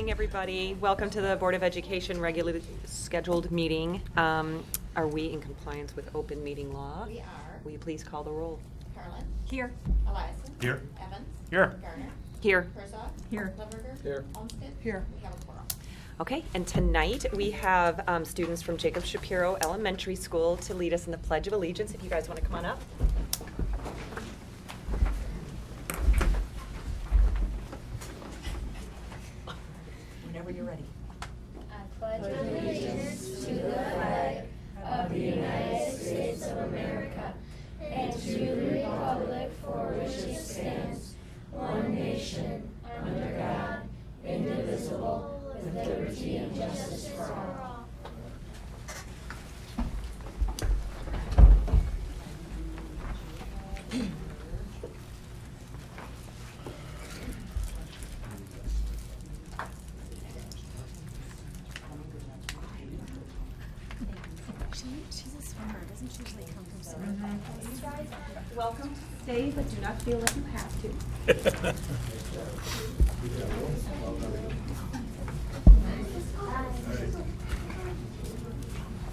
morning, everybody. Welcome to the Board of Education regularly scheduled meeting. Are we in compliance with open meeting law? We are. Will you please call the roll? Carlin. Here. Eliason. Here. Evans. Here. Garner. Here. Herzog. Here. Limburger. Here. Olmsted. Here. We have a quorum. Okay, and tonight we have students from Jacob Shapiro Elementary School to lead us in the Pledge of Allegiance. If you guys want to come on up. Whenever you're ready. I pledge allegiance to the flag of the United States of America and to the republic for which it stands, one nation, under God, indivisible, with liberty and justice for all. She's a swimmer. Doesn't she usually come from swimming? Welcome to stay, but do not feel like you have to.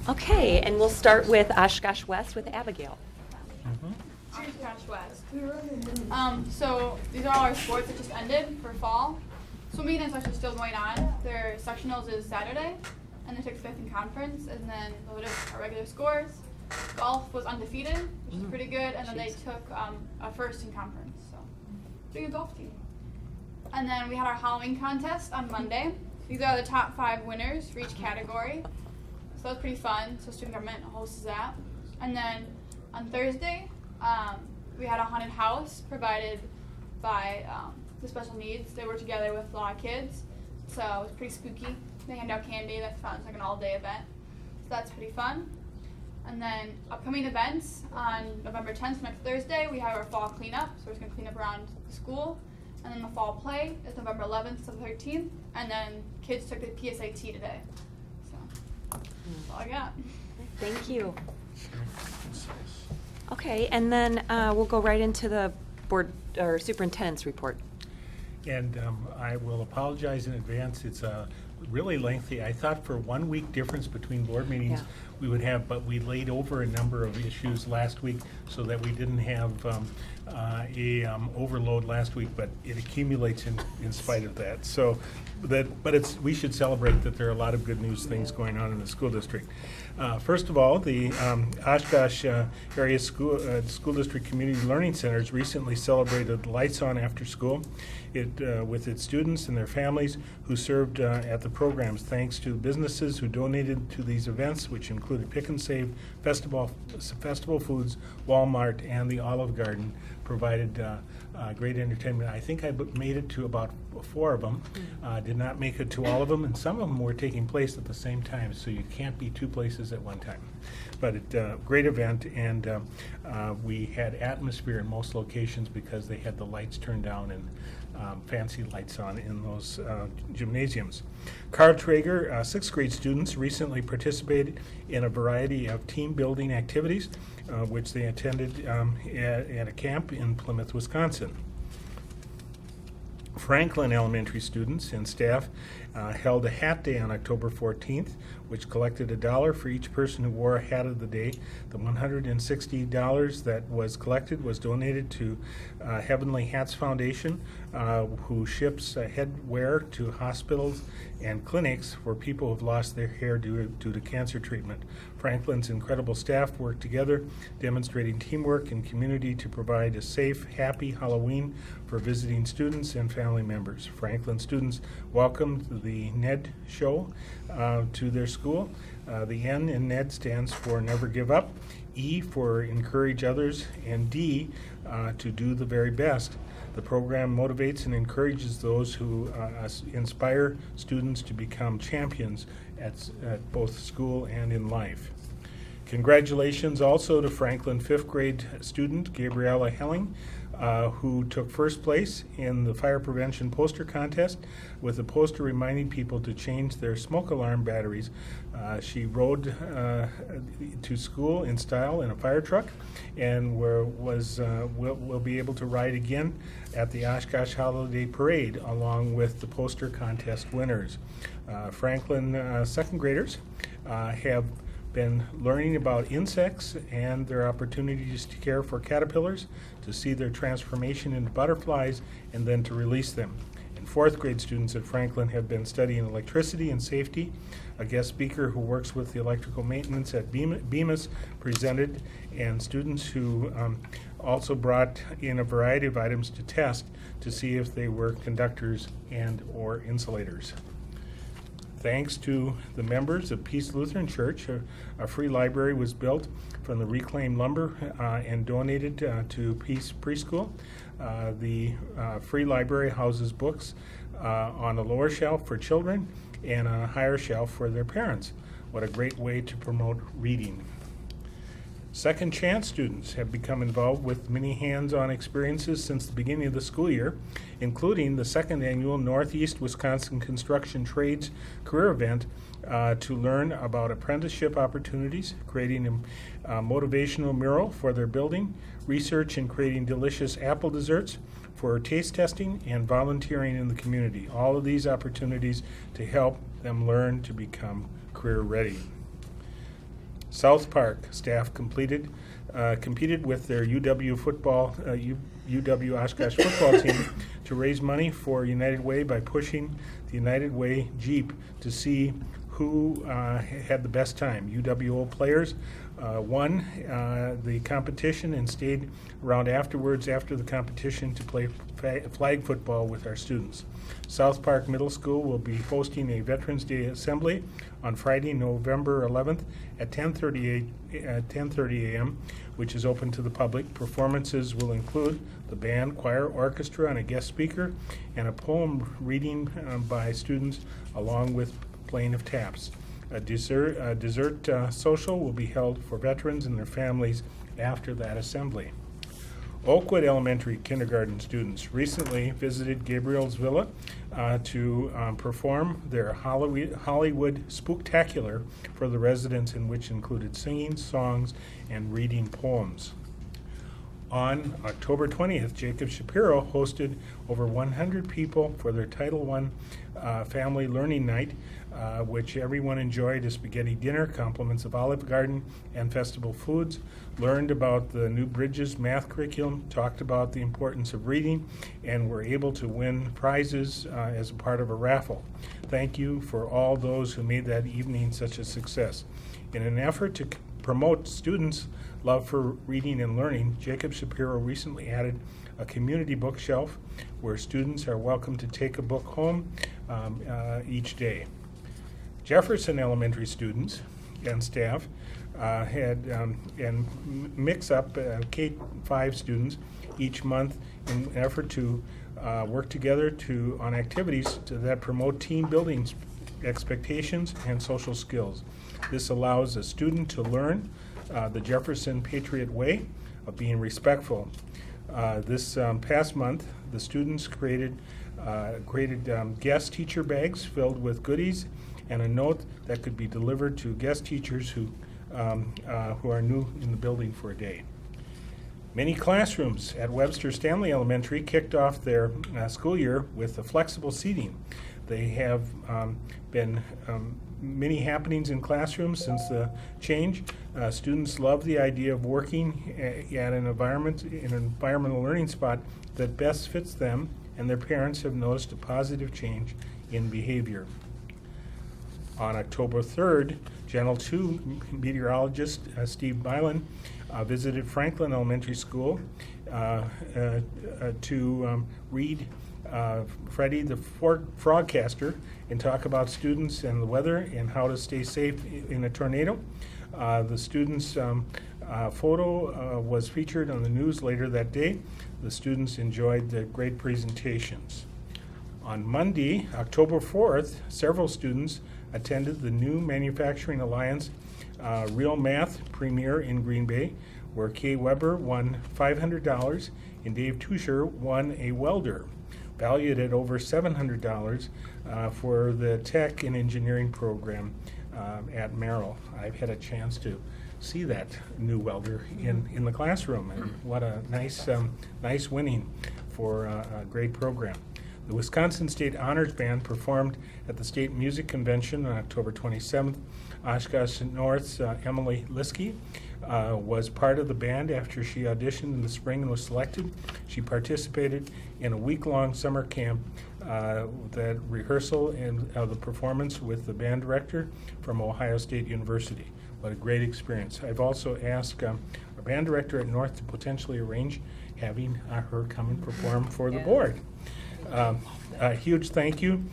Okay, and we'll start with Oshkosh West with Abigail. Oshkosh West. So these are all our sports that just ended for fall. Swimming is actually still going on. Their sectionals is Saturday, and they took fifth in conference, and then loaded our regular scores. Golf was undefeated, which is pretty good, and then they took a first in conference. So, pretty good golf team. And then we had our Halloween contest on Monday. These are the top 5 winners for each category. So that was pretty fun. So student government hosts that. And then on Thursday, we had a haunted house provided by the special needs. They were together with a lot of kids, so it was pretty spooky. They hand out candy. That's fun. It's like an all-day event. So that's pretty fun. And then upcoming events on November 10th, next Thursday, we have our fall cleanup. So we're just going to clean up around the school. And then the fall play is November 11th to the 13th. And then kids took the PSAT today. So that's all I got. Thank you. Okay, and then we'll go right into the board or superintendent's report. And I will apologize in advance. It's really lengthy. I thought for 1 week difference between board meetings Yeah. we would have, but we laid over a number of issues last week so that we didn't have overload last week, but it accumulates in spite of that. So but we should celebrate that there are a lot of good news things going on in the school district. First of all, the Oshkosh Area School District Community Learning Centers recently celebrated Lights On After School with its students and their families who served at the programs, thanks to businesses who donated to these events, which included Pick and Save, Festival Foods, Walmart, and the Olive Garden provided great entertainment. I think I made it to about 4 of them. Did not make it to all of them, and some of them were taking place at the same time, so you can't be 2 places at one time. But great event, and we had atmosphere in most locations because they had the lights turned down and fancy lights on in those gymnasiums. Carl Traeger, 6th grade students, recently participated in a variety of team building activities, which they attended at a camp in Plymouth, Wisconsin. Franklin Elementary students and staff held a hat day on October 14th, which collected $1 for each person who wore a hat of the day. The $160 that was collected was donated to Heavenly Hats Foundation, who ships headwear to hospitals and clinics for people who have lost their hair due to cancer treatment. Franklin's incredible staff worked together, demonstrating teamwork and community to provide a safe, happy Halloween for visiting students and family members. Franklin students welcomed the NED show to their school. The N in NED stands for Never Give Up, E for Encourage Others, and D to Do the Very Best. The program motivates and encourages those who inspire students to become champions at both school and in life. Congratulations also to Franklin 5th grade student Gabriella Helling, who took first place in the fire prevention poster contest with a poster reminding people to change their smoke alarm batteries. She rode to school in style in a fire truck and will be able to ride again at the Oshkosh Holiday Parade along with the poster contest winners. Franklin second graders have been learning about insects and their opportunities to care for caterpillars, to see their transformation into butterflies, and then to release them. And fourth grade students at Franklin have been studying electricity and safety. A guest speaker who works with the electrical maintenance at Bemis presented, and students who also brought in a variety of items to test to see if they were conductors and or insulators. Thanks to the members of Peace Lutheran Church, a free library was built from the reclaimed lumber and donated to Peace Preschool. The free library houses books on a lower shelf for children and on a higher shelf for their parents. What a great way to promote reading. Second Chance students have become involved with many hands-on experiences since the beginning of the school year, including the second annual Northeast Wisconsin Construction Trades Career Event to learn about apprenticeship opportunities, creating a motivational mural for their building, research in creating delicious apple desserts for taste testing, and volunteering in the community. All of these opportunities to help them learn to become career ready. South Park staff competed with their UW Oshkosh football team to raise money for United Way by pushing the United Way Jeep to see who had the best time. UWO players won the competition and stayed around afterwards after the competition to play flag football with our students. South Park Middle School will be hosting a Veterans Day Assembly on Friday, November 11th at 10:30 a.m., which is open to the public. Performances will include the band, choir, orchestra, and a guest speaker, and a poem reading by students along with playing of taps. A dessert social will be held for veterans and their families after that assembly. Oakwood Elementary kindergarten students recently visited Gabriel's Villa to perform their Hollywood Spooktacular for the residents, in which included singing, songs, and reading poems. On October 20th, Jacob Shapiro hosted over 100 people for their Title I Family Learning Night, which everyone enjoyed a spaghetti dinner, compliments of Olive Garden, and festival foods, learned about the New Bridges math curriculum, talked about the importance of reading, and were able to win prizes as a part of a raffle. Thank you for all those who made that evening such a success. In an effort to promote students' love for reading and learning, Jacob Shapiro recently added a community bookshelf where students are welcome to take a book home each day. Jefferson Elementary students and staff and mix up K-5 students each month in an effort to work together on activities that promote team building expectations and social skills. This allows a student to learn the Jefferson Patriot Way of being respectful. This past month, the students created guest teacher bags filled with goodies and a note that could be delivered to guest teachers who are new in the building for a day. Many classrooms at Webster Stanley Elementary kicked off their school year with the flexible seating. They have been many happenings in classrooms since the change. Students love the idea of working at an environmental learning spot that best fits them, and their parents have noticed a positive change in behavior. On October 3rd, Channel 2 meteorologist Steve Bylan visited Franklin Elementary School to read Freddie the Frogcaster and talk about students and the weather and how to stay safe in a tornado. The students' photo was featured on the news later that day. The students enjoyed the great presentations. On Monday, October 4th, several students attended the new Manufacturing Alliance Real Math premiere in Green Bay, where Kay Weber won $500 and Dave Tusher won a welder, valued at over $700 for the tech and engineering program at Merrill. I've had a chance to see that new welder in the classroom, and what a nice winning for a great program. The Wisconsin State Honors Band performed at the State Music Convention on October 27th. Oshkosh North's Emily Liskey was part of the band after she auditioned in the spring and was selected. She participated in a week-long summer camp, that rehearsal and the performance with the band director from Ohio State University. What a great experience. I've also asked our band director at North to potentially arrange having her come and perform for the board. A huge thank you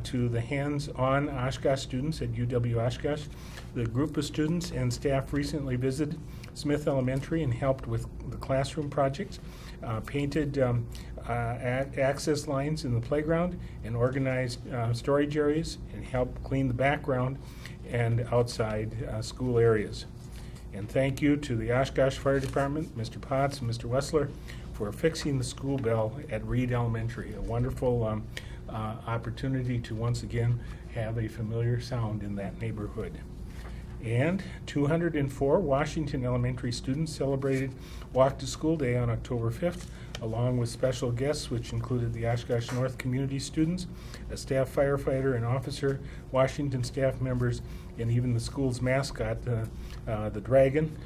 to the hands-on Oshkosh students at UW Oshkosh. The group of students and staff recently visited Smith Elementary and helped with the classroom projects, painted access lines in the playground, and organized storage areas, and helped clean the background and outside school areas. And thank you to the Oshkosh Fire Department, Mr. Potts and Mr. Wessler, for fixing the school bell at Reed Elementary. A wonderful opportunity to once again have a familiar sound in that neighborhood. And 204 Washington Elementary students celebrated Walk to School Day on October 5th, along with special guests, which included the Oshkosh North community students, a staff firefighter and officer, Washington staff members, and even the school's mascot, the dragon.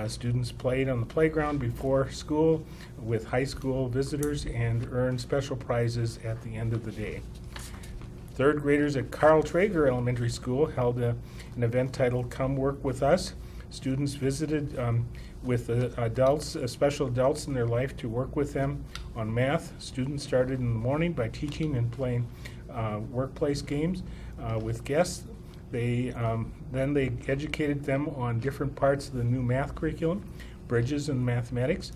Students played on the playground before school with high school visitors and earned special prizes at the end of the day. Third graders at Carl Traeger Elementary School held an event titled Come Work With Us. Students visited with adults, special adults in their life to work with them on math. Students started in the morning by teaching and playing workplace games with guests. Then they educated them on different parts of the new math curriculum, bridges and mathematics.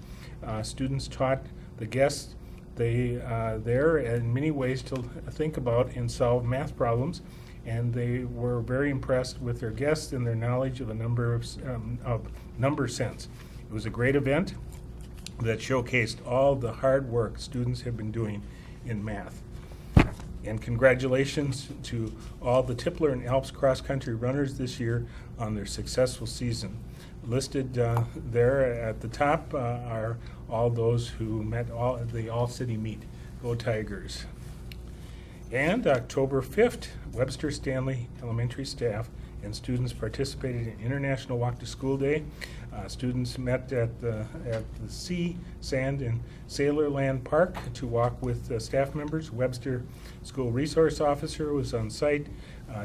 Students taught the guests there in many ways to think about and solve math problems, and they were very impressed with their guests and their knowledge of a number of number sense. It was a great event that showcased all the hard work students have been doing in math. And congratulations to all the Tipler and Alps cross-country runners this year on their successful season. Listed there at the top are all those who met the all-city meet. Go Tigers. And October 5th, Webster Stanley Elementary staff and students participated in International Walk to School Day. Students met at the Sea, Sand, and Sailorland Park to walk with staff members. Webster School Resource Officer was on site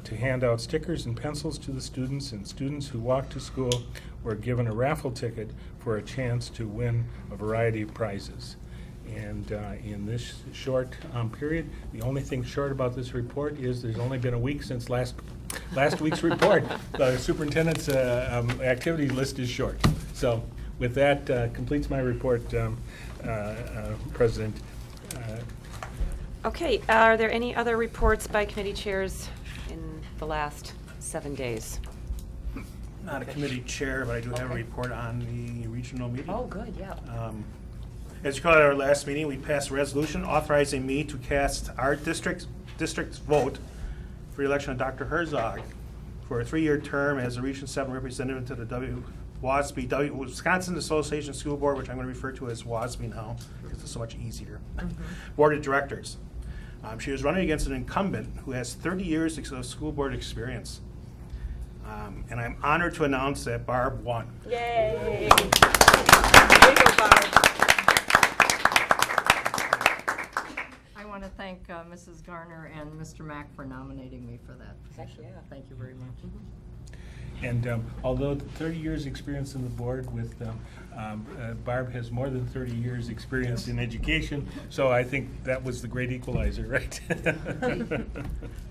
to hand out stickers and pencils to the students, and students who walked to school were given a raffle ticket for a chance to win a variety of prizes. And in this short period, the only thing short about this report is there's only been a week since last week's report. The superintendent's activity list is short. So with that, completes my report, President. Okay, are there any other reports by committee chairs in the last 7 days? Not a committee chair, but I do have a report on the regional meeting. Oh, good, yeah. As you called at our last meeting, we passed a resolution authorizing me to cast our district's vote for the election of Dr. Herzog for a 3-year term as a Region 7 representative to the Wisconsin Association School Board, which I'm going to refer to as WASB now because it's so much easier. Board of Directors. She was running against an incumbent who has 30 years of school board experience. And I'm honored to announce that Barb won. Yay! Way to go, Barb. I want to thank Mrs. Garner and Mr. Mack for nominating me for that position. yeah. Thank you very much. And although 30 years experience in the board with Barb has more than 30 years experience in education, so I think that was the great equalizer, right?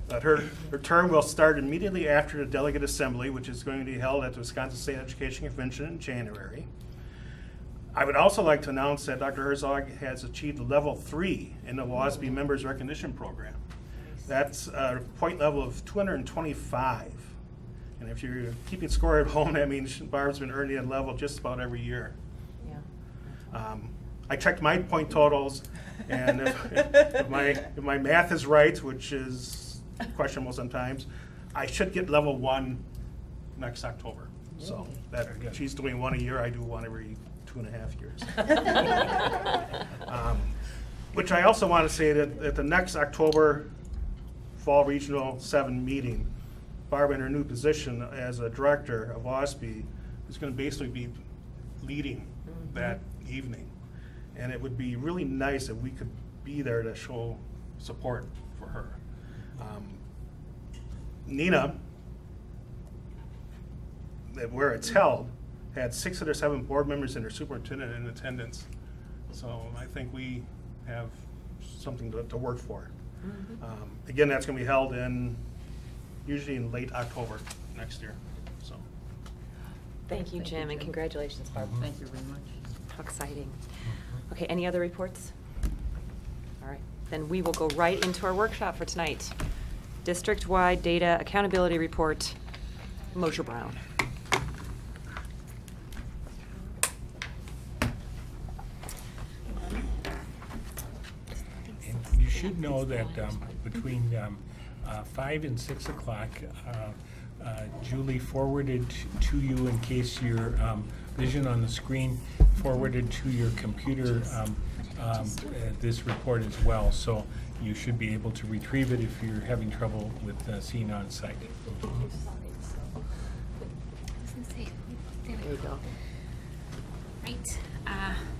But her term will start immediately after the delegate assembly, which is going to be held at the Wisconsin State Education Convention in January. I would also like to announce that Dr. Herzog has achieved level 3 in the WASB Members Recognition Program. That's a point level of 225. And if you're keeping score at home, that means Barb's been earning that level just about every year. Yeah. I checked my point totals, and if my math is right, which is questionable sometimes, I should get level 1 next October. So that she's doing 1 a year, I do 1 every 2.5 years. Which I also want to say that at the next October Fall Regional 7 meeting, Barb, in her new position as a director of OSB, is going to basically be leading that evening. And it would be really nice if we could be there to show support for her. Nina, where it's held, had 6 of their 7 board members and their superintendent in attendance. So I think we have something to work for. Again, that's going to be held usually in late October next year. So. Thank you, Jim, and congratulations, Barb. Thank you very much. How exciting. Okay, any other reports? All right, then we will go right into our workshop for tonight. District-wide Data Accountability Report, Mosher Brown. And you should know that between 5 and 6 o'clock, Julie forwarded to you, in case your vision on the screen forwarded to your computer, this report as well. So you should be able to retrieve it if you're having trouble with seeing on site. There you go. Right.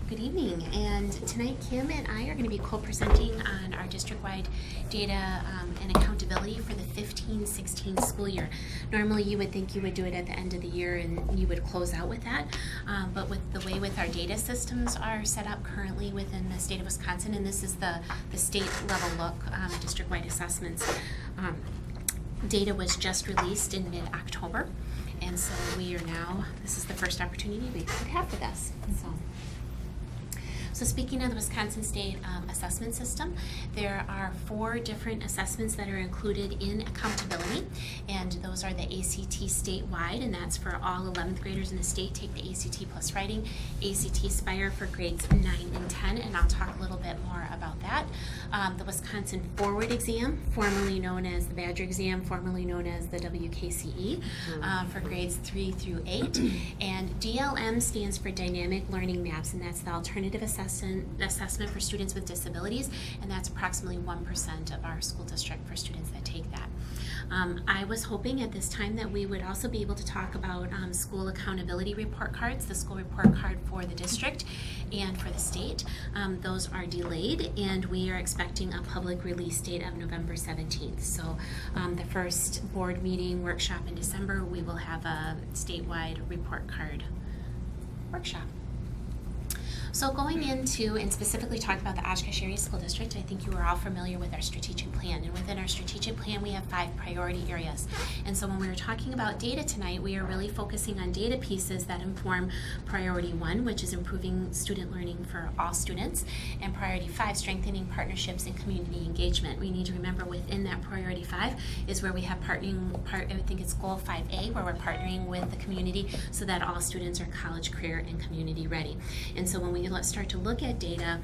Good evening. And tonight, Kim and I are going to be co-presenting on our district-wide data and accountability for the 15-16 school year. Normally, you would think you would do it at the end of the year and you would close out with that. But with the way our data systems are set up currently within the state of Wisconsin, and this is the state level look, district-wide assessments, data was just released in mid-October. And so we are now, this is the first opportunity we could have for this. So speaking of the Wisconsin State Assessment System, there are 4 different assessments that are included in accountability, and those are the ACT statewide, and that's for all 11th graders in the state take the ACT plus writing, ACT Spire for grades 9 and 10, and I'll talk a little bit more about that. The Wisconsin Forward exam, formerly known as the Badger exam, formerly known as the WKCE, for grades 3 through 8, and DLM stands for Dynamic Learning Maps, and that's the alternative assessment for students with disabilities, and that's approximately 1% of our school district for students that take that. I was hoping at this time that we would also be able to talk about school accountability report cards, the school report card for the district and for the state. Those are delayed, and we are expecting a public release date of November 17th. So the first board meeting workshop in December, we will have a statewide report card workshop. So going into and specifically talk about the Oshkosh Area School District, I think you are all familiar with our strategic plan. And within our strategic plan, we have 5 priority areas. And so when we were talking about data tonight, we are really focusing on data pieces that inform priority 1, which is improving student learning for all students, and priority 5, strengthening partnerships and community engagement. We need to remember within that priority 5 is where we have I think it's goal 5A, where we're partnering with the community so that all students are college, career, and community ready. And so when we start to look at data,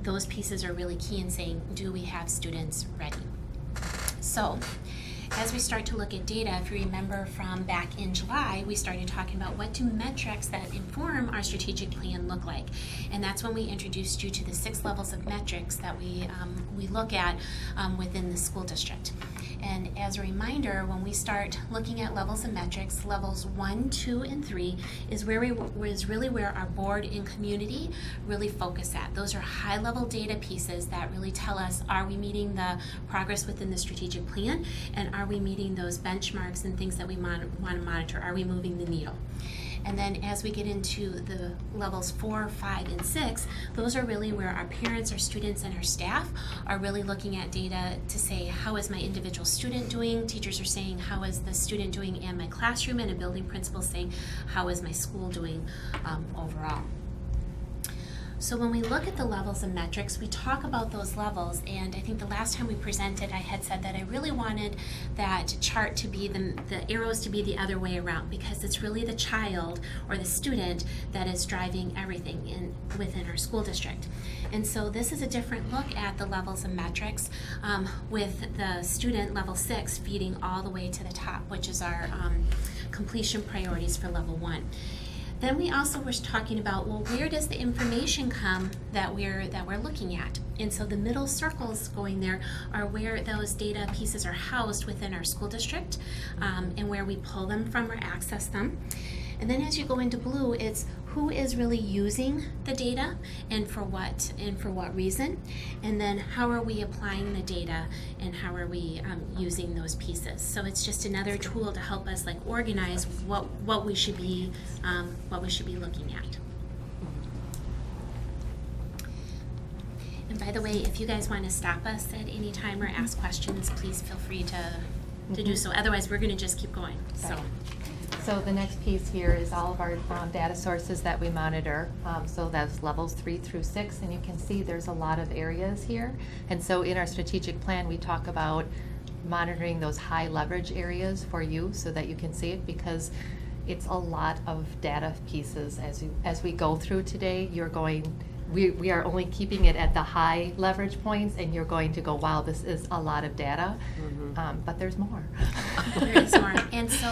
those pieces are really key in saying, do we have students ready? So as we start to look at data, if you remember from back in July, we started talking about what do metrics that inform our strategic plan look like. And that's when we introduced you to the 6 levels of metrics that we look at within the school district. And as a reminder, when we start looking at levels of metrics, levels 1, 2, and 3 is really where our board and community really focus at. Those are high-level data pieces that really tell us, are we meeting the progress within the strategic plan, and are we meeting those benchmarks and things that we want to monitor? Are we moving the needle? And then as we get into the levels 4, 5, and 6, those are really where our parents, our students, and our staff are really looking at data to say, how is my individual student doing? Teachers are saying, how is the student doing in my classroom? And a building principal saying, how is my school doing overall? So when we look at the levels and metrics, we talk about those levels, and I think the last time we presented, I had said that I really wanted that chart to be the arrows to be the other way around, because it's really the child or the student that is driving everything within our school district. And so this is a different look at the levels and metrics, with the student level 6 feeding all the way to the top, which is our completion priorities for level 1. Then we also were talking about, well, where does the information come that we're looking at? And so the middle circles going there are where those data pieces are housed within our school district, and where we pull them from or access them. And then as you go into blue, it's who is really using the data and for what reason, and then how are we applying the data and how are we using those pieces. So it's just another tool to help us like organize what we should be looking at. And by the way, if you guys want to stop us at any time or ask questions, please feel free to do so. Otherwise, we're going to just keep going. So the next piece here is all of our data sources that we monitor. So that's levels 3 through 6, and you can see there's a lot of areas here. And so in our strategic plan, we talk about monitoring those high leverage areas for you so that you can see it, because it's a lot of data pieces as we go through today. We are only keeping it at the high leverage points, and you're going to go, wow, this is a lot of data, but there's more. There is more. And so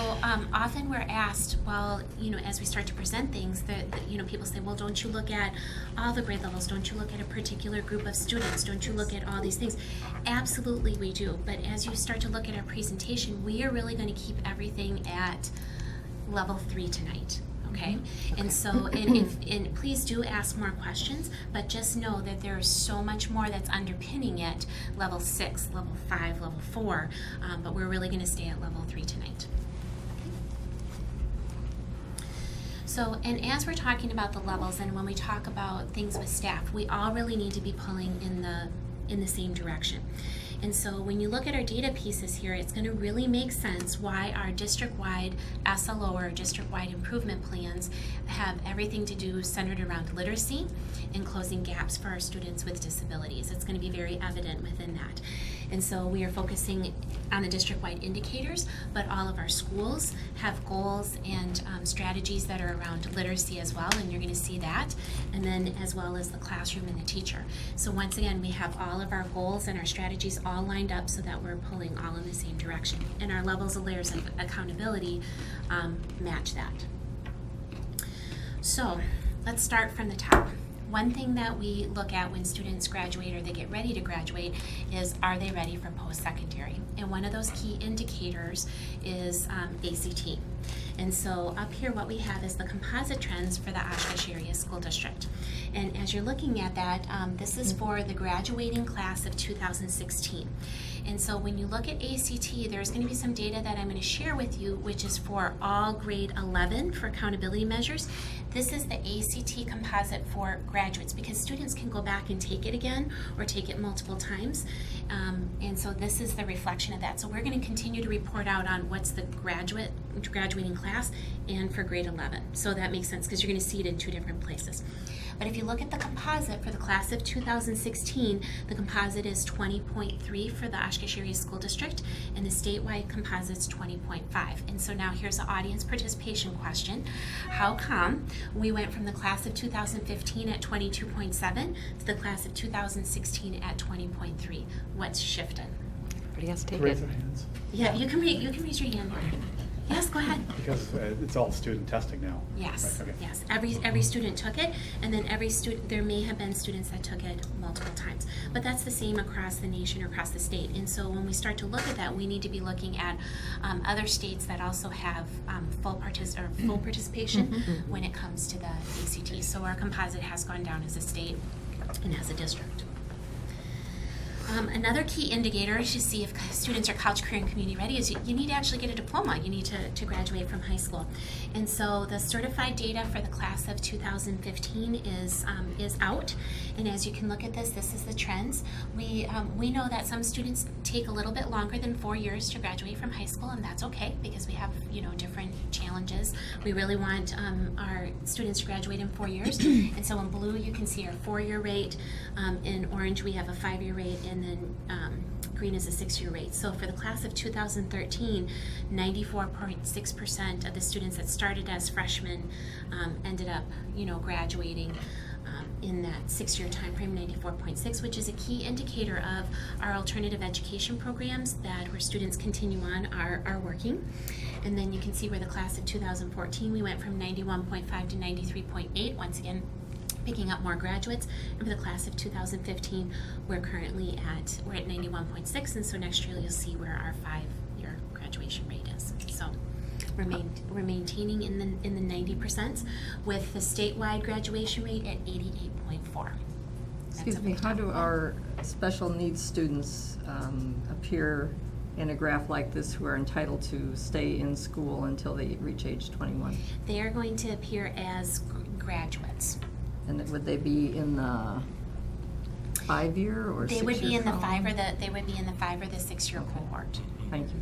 often we're asked, well, as we start to present things, that people say, well, don't you look at all the grade levels? Don't you look at a particular group of students? Don't you look at all these things? Absolutely we do. But as you start to look at our presentation, we are really going to keep everything at level 3 tonight. Okay? And so, and please do ask more questions, but just know that there is so much more that's underpinning it, level 6, level 5, level 4, but we're really going to stay at level 3 tonight. So, and as we're talking about the levels, and when we talk about things with staff, we all really need to be pulling in the same direction. And so when you look at our data pieces here, it's going to really make sense why our district-wide SLO or district-wide improvement plans have everything to do centered around literacy and closing gaps for our students with disabilities. It's going to be very evident within that. And so we are focusing on the district-wide indicators, but all of our schools have goals and strategies that are around literacy as well, and you're going to see that, and then as well as the classroom and the teacher. So once again, we have all of our goals and our strategies all lined up so that we're pulling all in the same direction. And our levels of layers of accountability match that. So let's start from the top. One thing that we look at when students graduate or they get ready to graduate is, are they ready for post-secondary? And one of those key indicators is ACT. And so up here what we have is the composite trends for the Oshkosh Area School District. And as you're looking at that, this is for the graduating class of 2016. And so when you look at ACT, there's going to be some data that I'm going to share with you, which is for all grade 11 for accountability measures. This is the ACT composite for graduates, because students can go back and take it again or take it multiple times. And so this is the reflection of that. So we're going to continue to report out on what's the graduating class and for grade 11. So that makes sense because you're going to see it in two different places. But if you look at the composite for the class of 2016, the composite is 20.3 for the Oshkosh Area School District, and the statewide composite's 20.5. And so now here's the audience participation question. How come we went from the class of 2015 at 22.7 to the class of 2016 at 20.3? What's shifted? Everybody has to take Raise it. their hands. Yeah, you can raise your hand. Yes, go ahead. Because it's all student testing now. Yes, Right, okay. yes. Every student took it, and then every student, there may have been students that took it multiple times. But that's the same across the nation or across the state. And so when we start to look at that, we need to be looking at other states that also have full participation when it comes to the ACT. So our composite has gone down as a state and as a district. Another key indicator to see if students are college, career, and community ready is you need to actually get a diploma. You need to graduate from high school. And so the certified data for the class of 2015 is out. And as you can look at this is the trends. We know that some students take a little bit longer than 4 years to graduate from high school, and that's okay because we have, different challenges. We really want our students to graduate in 4 years. And so in blue, you can see our 4-year rate. In orange, we have a 5-year rate, and then green is a 6-year rate. So for the class of 2013, 94.6% of the students that started as freshmen ended up, graduating in that 6-year time frame, 94.6, which is a key indicator of our alternative education programs where students continue on are working. And then you can see where the class of 2014, we went from 91.5 to 93.8, once again picking up more graduates. And for the class of 2015, we're at 91.6, and so next year you'll see where our 5-year graduation rate is. So we're maintaining in the 90% with the statewide graduation rate at 88.4. Excuse me, how do our special needs students appear in a graph like this who are entitled to stay in school until they reach age 21? They are going to appear as graduates. And would they be in the 5-year or 6-year? They would be in the column? 5 or the 6-year cohort. Thank you.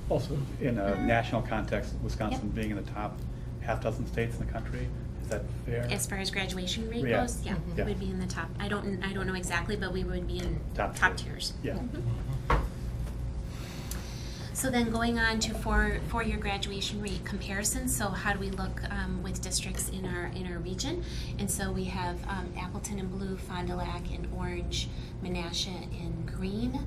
Also, in a national context, Wisconsin being in the top half dozen states in the country, is that fair? As far as graduation rate Yeah. goes, yeah, Yeah. would be in the top. I don't know exactly, but we would be in Top tiers. Yeah. So then going on to four-year graduation rate comparison. So how do we look with districts in our region? And so we have Appleton in blue, Fond du Lac in orange, Menasha in green,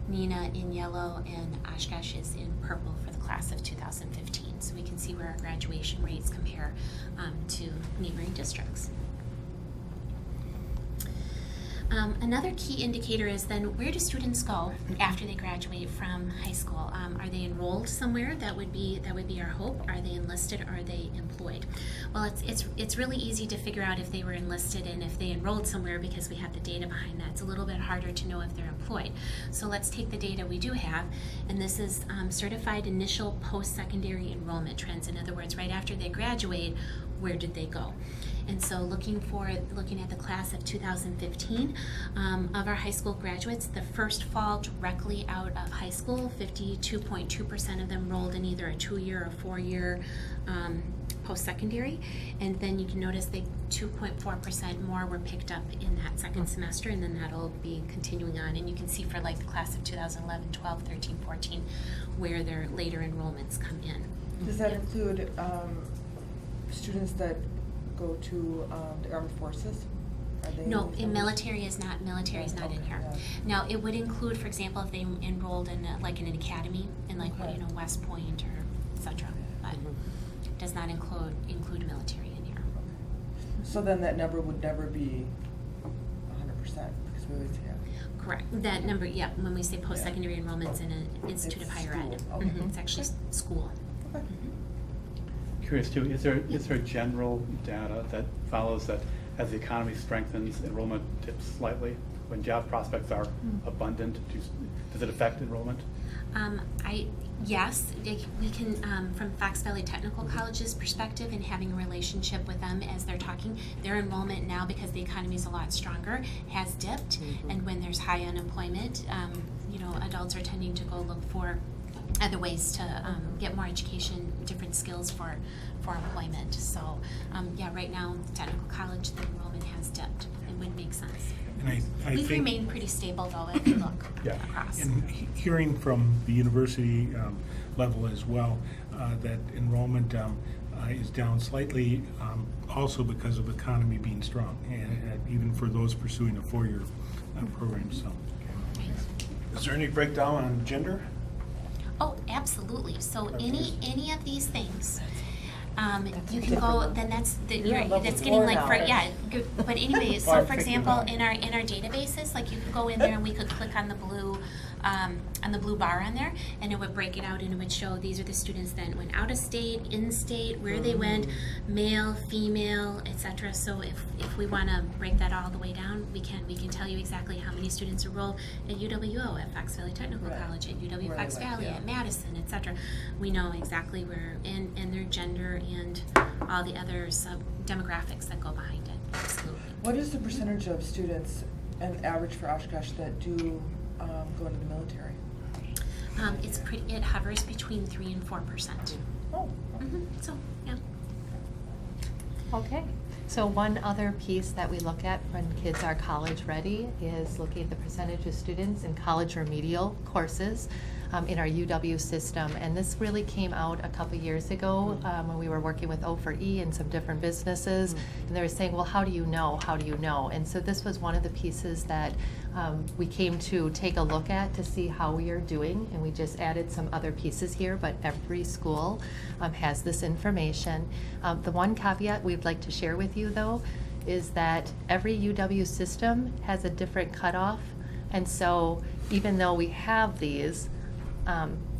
Neenah in yellow, and Oshkosh is in purple for the class of 2015. So we can see where our graduation rates compare to neighboring districts. Another key indicator is then where do students go after they graduate from high school? Are they enrolled somewhere? That would be our hope. Are they enlisted? Or are they employed? Well, it's really easy to figure out if they were enlisted and if they enrolled somewhere because we have the data behind that. It's a little bit harder to know if they're employed. So let's take the data we do have, and this is certified initial post-secondary enrollment trends. In other words, right after they graduate, where did they go? And so looking at the class of 2015, of our high school graduates, the first fall directly out of high school, 52.2% of them rolled in either a 2-year or 4-year post-secondary. And then you can notice they 2.4% more were picked up in that second semester, and then that'll be continuing on. And you can see for like the class of 2011, 12, 13, 14, where their later enrollments come in. Does that include students that go to the armed forces? Are they No, military is not in here. Yeah. Now, it would include, for example, if they enrolled in an academy in West Point or et cetera, but it does not include military in here. So then that number would never be 100% because we always have. Correct. That number, yeah, when we say post-secondary enrollments in an institute of higher ed. School. Okay. It's actually school. Okay. Curious too, is there general data that follows that as the economy strengthens, enrollment dips slightly? When job prospects are abundant, does it affect enrollment? Yes, we can, from Fox Valley Technical College's perspective and having a relationship with them as they're talking, their enrollment now, because the economy is a lot stronger, has dipped. And when there's high unemployment, adults are tending to go look for other ways to get more education, different skills for employment. So, right now, the technical college, the enrollment has dipped. It would make sense. And I We've think, remained pretty stable, though, if you look across. and hearing from the university level as well, that enrollment is down slightly, also because of economy being strong, and even for those pursuing a 4-year program. So, Is there any breakdown on gender? Oh, absolutely. So any of these things, you can go. Then that's getting like for good. But anyway, so for example, in our databases, like you could go in there and we could click on the blue bar on there, and it would break it out and it would show these are the students that went out of state, in state, where they went, male, female, etc. So if we want to break that all the way down, we can tell you exactly how many students enrolled at UWO, at Fox Valley Technical College, at UW Fox Valley, at Madison, etc. We know exactly where and their gender and all the other demographics that go behind it. Absolutely. What is the percentage of students, and average for Oshkosh, that do go into the military? It hovers between 3 and 4%. Oh. So, yeah. Okay. So one other piece that we look at when kids are college ready is looking at the percentage of students in college remedial courses in our UW system. And this really came out a couple years ago when we were working with O4E and some different businesses. And they were saying, well, how do you know? How do you know? And so this was one of the pieces that we came to take a look at to see how we are doing. And we just added some other pieces here, but every school has this information. The one caveat we'd like to share with you, though, is that every UW system has a different cutoff. And so even though we have these,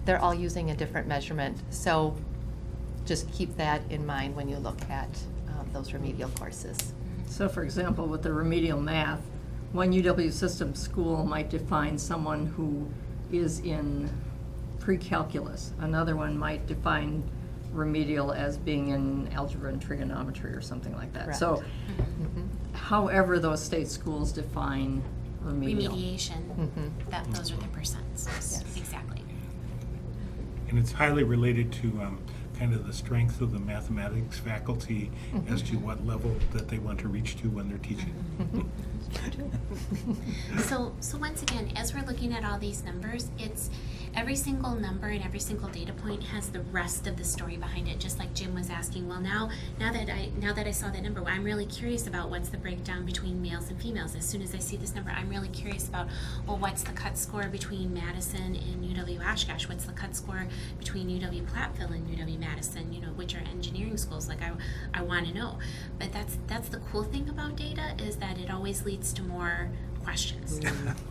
they're all using a different measurement. So just keep that in mind when you look at those remedial courses. So for example, with the remedial math, one UW system school might define someone who is in pre-calculus. Another one might define remedial as being in algebra and trigonometry or something like that. Correct. So however those state schools define remedial. Remediation, those are the percents. Yes. Exactly. And it's highly related to kind of the strength of the mathematics faculty as to what level that they want to reach to when they're teaching. So once again, as we're looking at all these numbers, it's every single number and every single data point has the rest of the story behind it. Just like Jim was asking, well, now that I saw that number, I'm really curious about what's the breakdown between males and females. As soon as I see this number, I'm really curious about, well, what's the cut score between Madison and UW Oshkosh? What's the cut score between UW Platteville and UW Madison? You know, which are engineering schools? Like I want to know. But that's the cool thing about data, is that it always leads to more questions,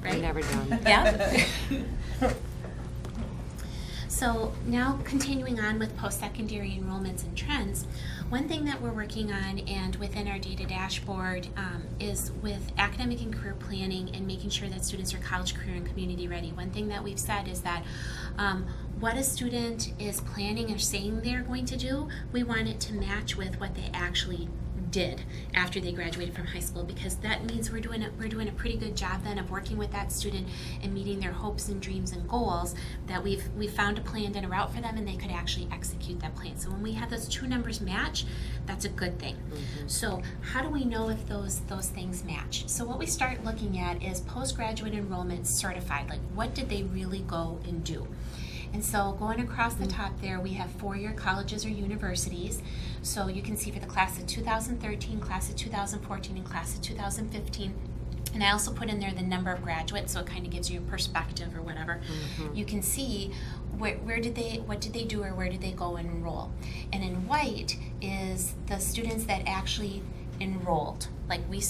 right? We're never done. Yeah. So now continuing on with post-secondary enrollments and trends, one thing that we're working on and within our data dashboard is with academic and career planning and making sure that students are college, career, and community ready. One thing that we've said is that what a student is planning or saying they're going to do, we want it to match with what they actually did after they graduated from high school, because that means we're doing a pretty good job then of working with that student and meeting their hopes and dreams and goals, that we've found a plan and a route for them and they could actually execute that plan. So when we have those two numbers match, that's a good thing. So how do we know if those things match? So what we start looking at is postgraduate enrollment certified, like what did they really go and do? And so going across the top there, we have four-year colleges or universities. So you can see for the class of 2013, class of 2014, and class of 2015. And I also put in there the number of graduates, so it kind of gives you a perspective or whatever. You can see what did they do or where did they go and enroll. And in white is the students that actually enrolled. Like we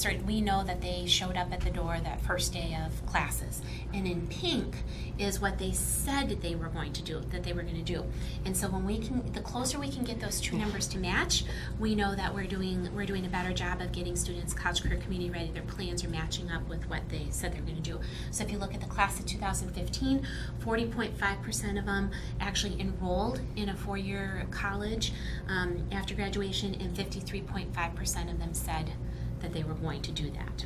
know that they showed up at the door that first day of classes. And in pink is what they said they were going to do, that they were going to do. And so when the closer we can get those two numbers to match, we know that we're doing a better job of getting students college, career, community ready. Their plans are matching up with what they said they're going to do. So if you look at the class of 2015, 40.5% of them actually enrolled in a four-year college after graduation, and 53.5% of them said that they were going to do that.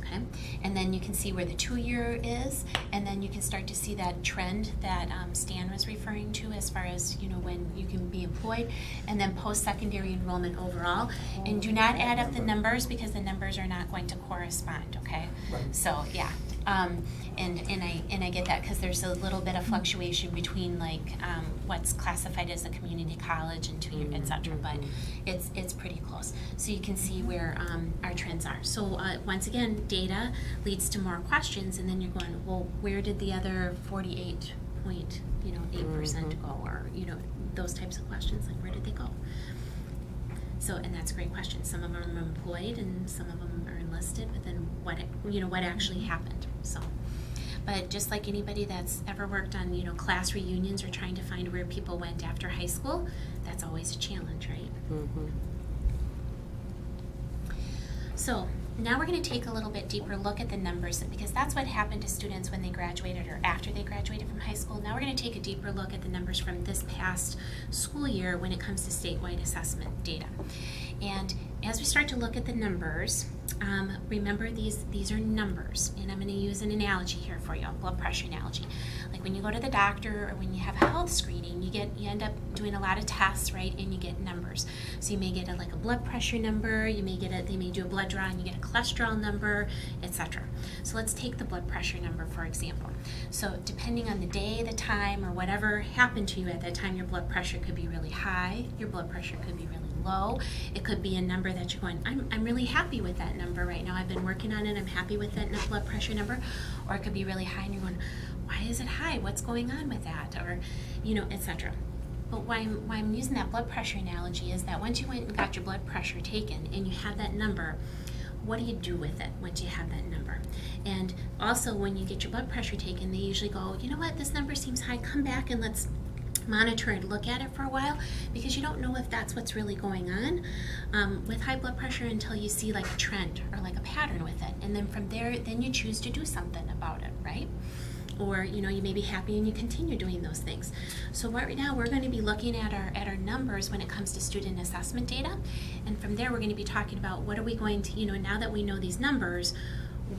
Okay, and then you can see where the 2-year is, and then you can start to see that trend that Stan was referring to as far as, you know, when you can be employed, and then post-secondary enrollment overall. And do not add up the numbers, because the numbers are not going to correspond, okay? So, yeah. And I get that, because there's a little bit of fluctuation between like what's classified as a community college and 2-year, et cetera, but it's pretty close. So you can see where our trends are. So once again, data leads to more questions, and then you're going, well, where did the other 48.8% go, or those types of questions, like where did they go? So, and that's a great question. Some of them are employed and some of them are enlisted, but then what actually happened? So, but just like anybody that's ever worked on, class reunions or trying to find where people went after high school, that's always a challenge, right? So now we're going to take a little bit deeper look at the numbers, because that's what happened to students when they graduated or after they graduated from high school. Now we're going to take a deeper look at the numbers from this past school year when it comes to statewide assessment data. And as we start to look at the numbers, remember these are numbers, and I'm going to use an analogy here for you, a blood pressure analogy. Like when you go to the doctor or when you have a health screening, you end up doing a lot of tests, right? And you get numbers. So you may get a blood pressure number. They may do a blood draw and you get a cholesterol number, etc. So let's take the blood pressure number for example. So depending on the day, the time, or whatever happened to you at that time, your blood pressure could be really high. Your blood pressure could be really low. It could be a number that you're going, I'm really happy with that number right now. I've been working on it. I'm happy with that blood pressure number. Or it could be really high and you're going, why is it high? What's going on with that? Or, etc. But why I'm using that blood pressure analogy is that once you went and got your blood pressure taken and you have that number, what do you do with it once you have that number? And also when you get your blood pressure taken, they usually go, you know what, this number seems high, come back and let's monitor and look at it for a while, because you don't know if that's what's really going on with high blood pressure until you see like a trend or like a pattern with it. And then from there, then you choose to do something about it, right? Or you may be happy and you continue doing those things. So right now we're going to be looking at our numbers when it comes to student assessment data, and from there we're going to be talking about what are we going to, now that we know these numbers,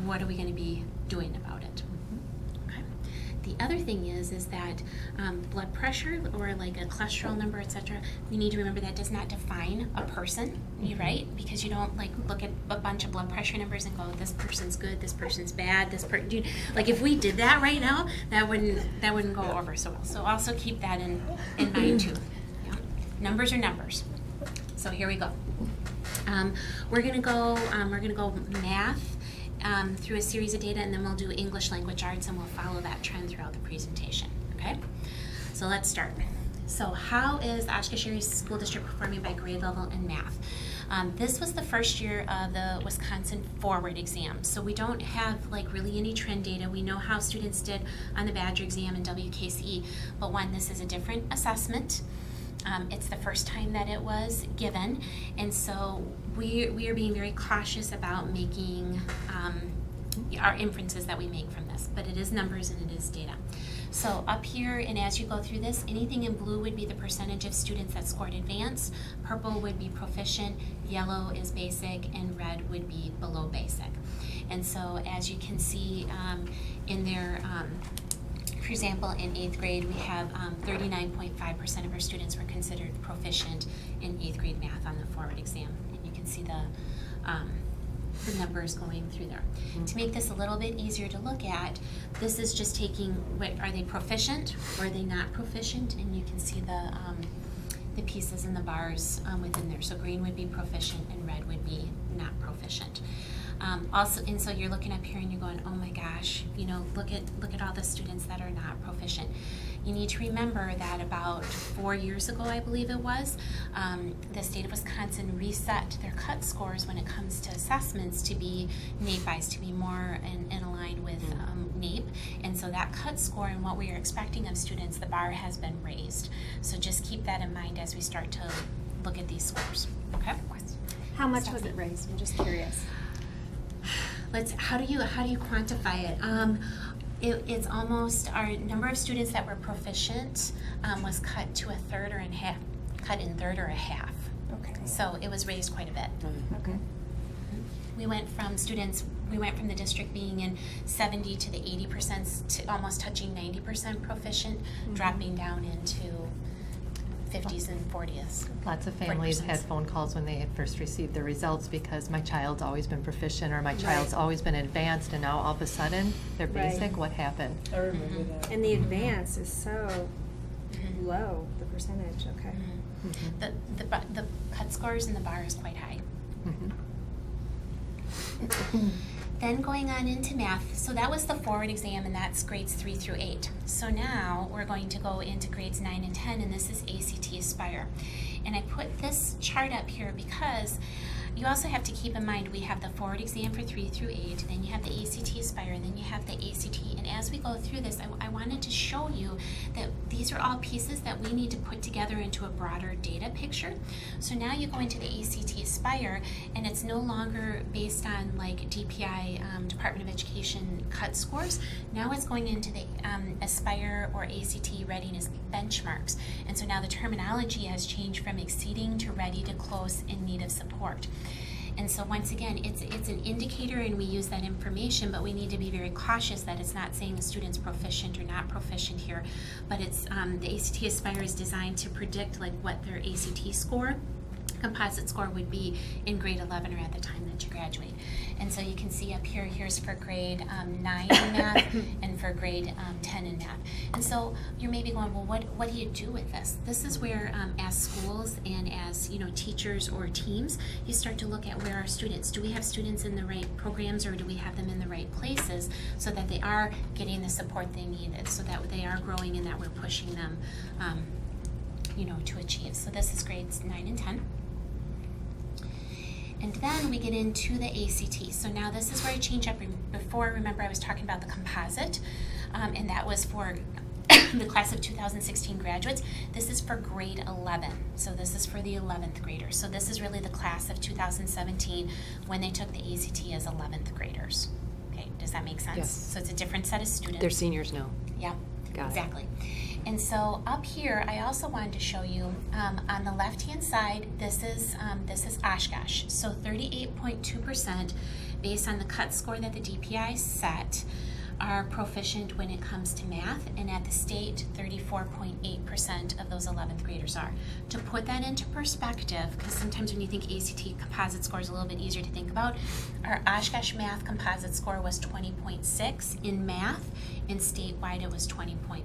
what are we going to be doing about it. Okay. The other thing is that blood pressure or like a cholesterol number, etc. We need to remember that does not define a person, right? Because you don't like look at a bunch of blood pressure numbers and go, this person's good, this person's bad, like if we did that right now, that wouldn't go over so well. So also keep that in mind too. Yeah. Numbers are numbers. So here we go. We're gonna go math. Through a series of data, and then we'll do English language arts, and we'll follow that trend throughout the presentation, okay? So let's start. So how is the Oshkosh Area School District performing by grade level in math? This was the first year of the Wisconsin Forward exam, so we don't have like really any trend data. We know how students did on the Badger exam and WKCE, but this is a different assessment. It's the first time that it was given, and so we are being very cautious about making our inferences that we make from this, but it is numbers and it is data. So up here, and as you go through this, anything in blue would be the percentage of students that scored advanced, purple would be proficient, yellow is basic, and red would be below basic. And so as you can see in there, for example, in 8th grade, we have 39.5% of our students were considered proficient in 8th grade math on the Forward exam. And you can see the numbers going through there. To make this a little bit easier to look at, this is just taking, are they proficient or are they not proficient? And you can see the pieces in the bars within there. So green would be proficient and red would be not proficient. Also, and so you're looking up here and you're going, oh my gosh, look at all the students that are not proficient. You need to remember that about 4 years ago, I believe it was, the state of Wisconsin reset their cut scores when it comes to assessments to be NAEP-wise, to be more in line with NAEP. And so that cut score and what we are expecting of students, the bar has been raised. So just keep that in mind as we start to look at these scores. Okay? How much was it raised? I'm just curious. How do you quantify it? It's almost, our number of students that were proficient was cut to a third or in half, cut in third or a half. Okay. So it was raised quite a bit. Okay. We went from the district being in 70 to the 80% to almost touching 90% proficient, dropping down into 50s and 40s. Lots of families had phone calls when they had first received the results because my child's always been proficient or my child's always been advanced, and now all of a sudden they're basic. What happened? I remember that. And the advance is so low, the percentage, okay. The cut scores in the bar is quite high. Then going on into math, so that was the Forward exam, and that's grades 3 through 8. So now we're going to go into grades 9 and 10, and this is ACT Aspire. And I put this chart up here because you also have to keep in mind we have the Forward exam for 3 through 8, then you have the ACT Aspire, and then you have the ACT. And as we go through this, I wanted to show you that these are all pieces that we need to put together into a broader data picture. So now you go into the ACT Aspire, and it's no longer based on like DPI, Department of Education cut scores. Now it's going into the Aspire or ACT readiness benchmarks. And so now the terminology has changed from exceeding to ready to close in need of support. And so once again, it's an indicator and we use that information, but we need to be very cautious that it's not saying the student's proficient or not proficient here, but it's the ACT Aspire is designed to predict like what their ACT score, composite score would be in grade 11 or at the time that you graduate. And so you can see up here, here's for grade 9 in math and for grade 10 in math. And so you're maybe going, well, what do you do with this? This is where as schools and as teachers or teams, you start to look at where our students, do we have students in the right programs or do we have them in the right places so that they are getting the support they needed, so that they are growing and that we're pushing them to achieve. So this is grades 9 and 10. And then we get into the ACT. So now this is where I change up. Before, remember I was talking about the composite, and that was for the class of 2016 graduates. This is for grade 11. So this is for the 11th graders. So this is really the class of 2017 when they took the ACT as 11th graders. Okay, does that make sense? Yes. So it's a different set of students. They're seniors now. Yeah, Got it. exactly. And so up here, I also wanted to show you on the left-hand side. This is Oshkosh. So 38.2%, based on the cut score that the DPI set, are proficient when it comes to math, and at the state, 34.8% of those 11th graders are. To put that into perspective, because sometimes when you think ACT composite score is a little bit easier to think about, our Oshkosh math composite score was 20.6 in math, and statewide it was 20.1.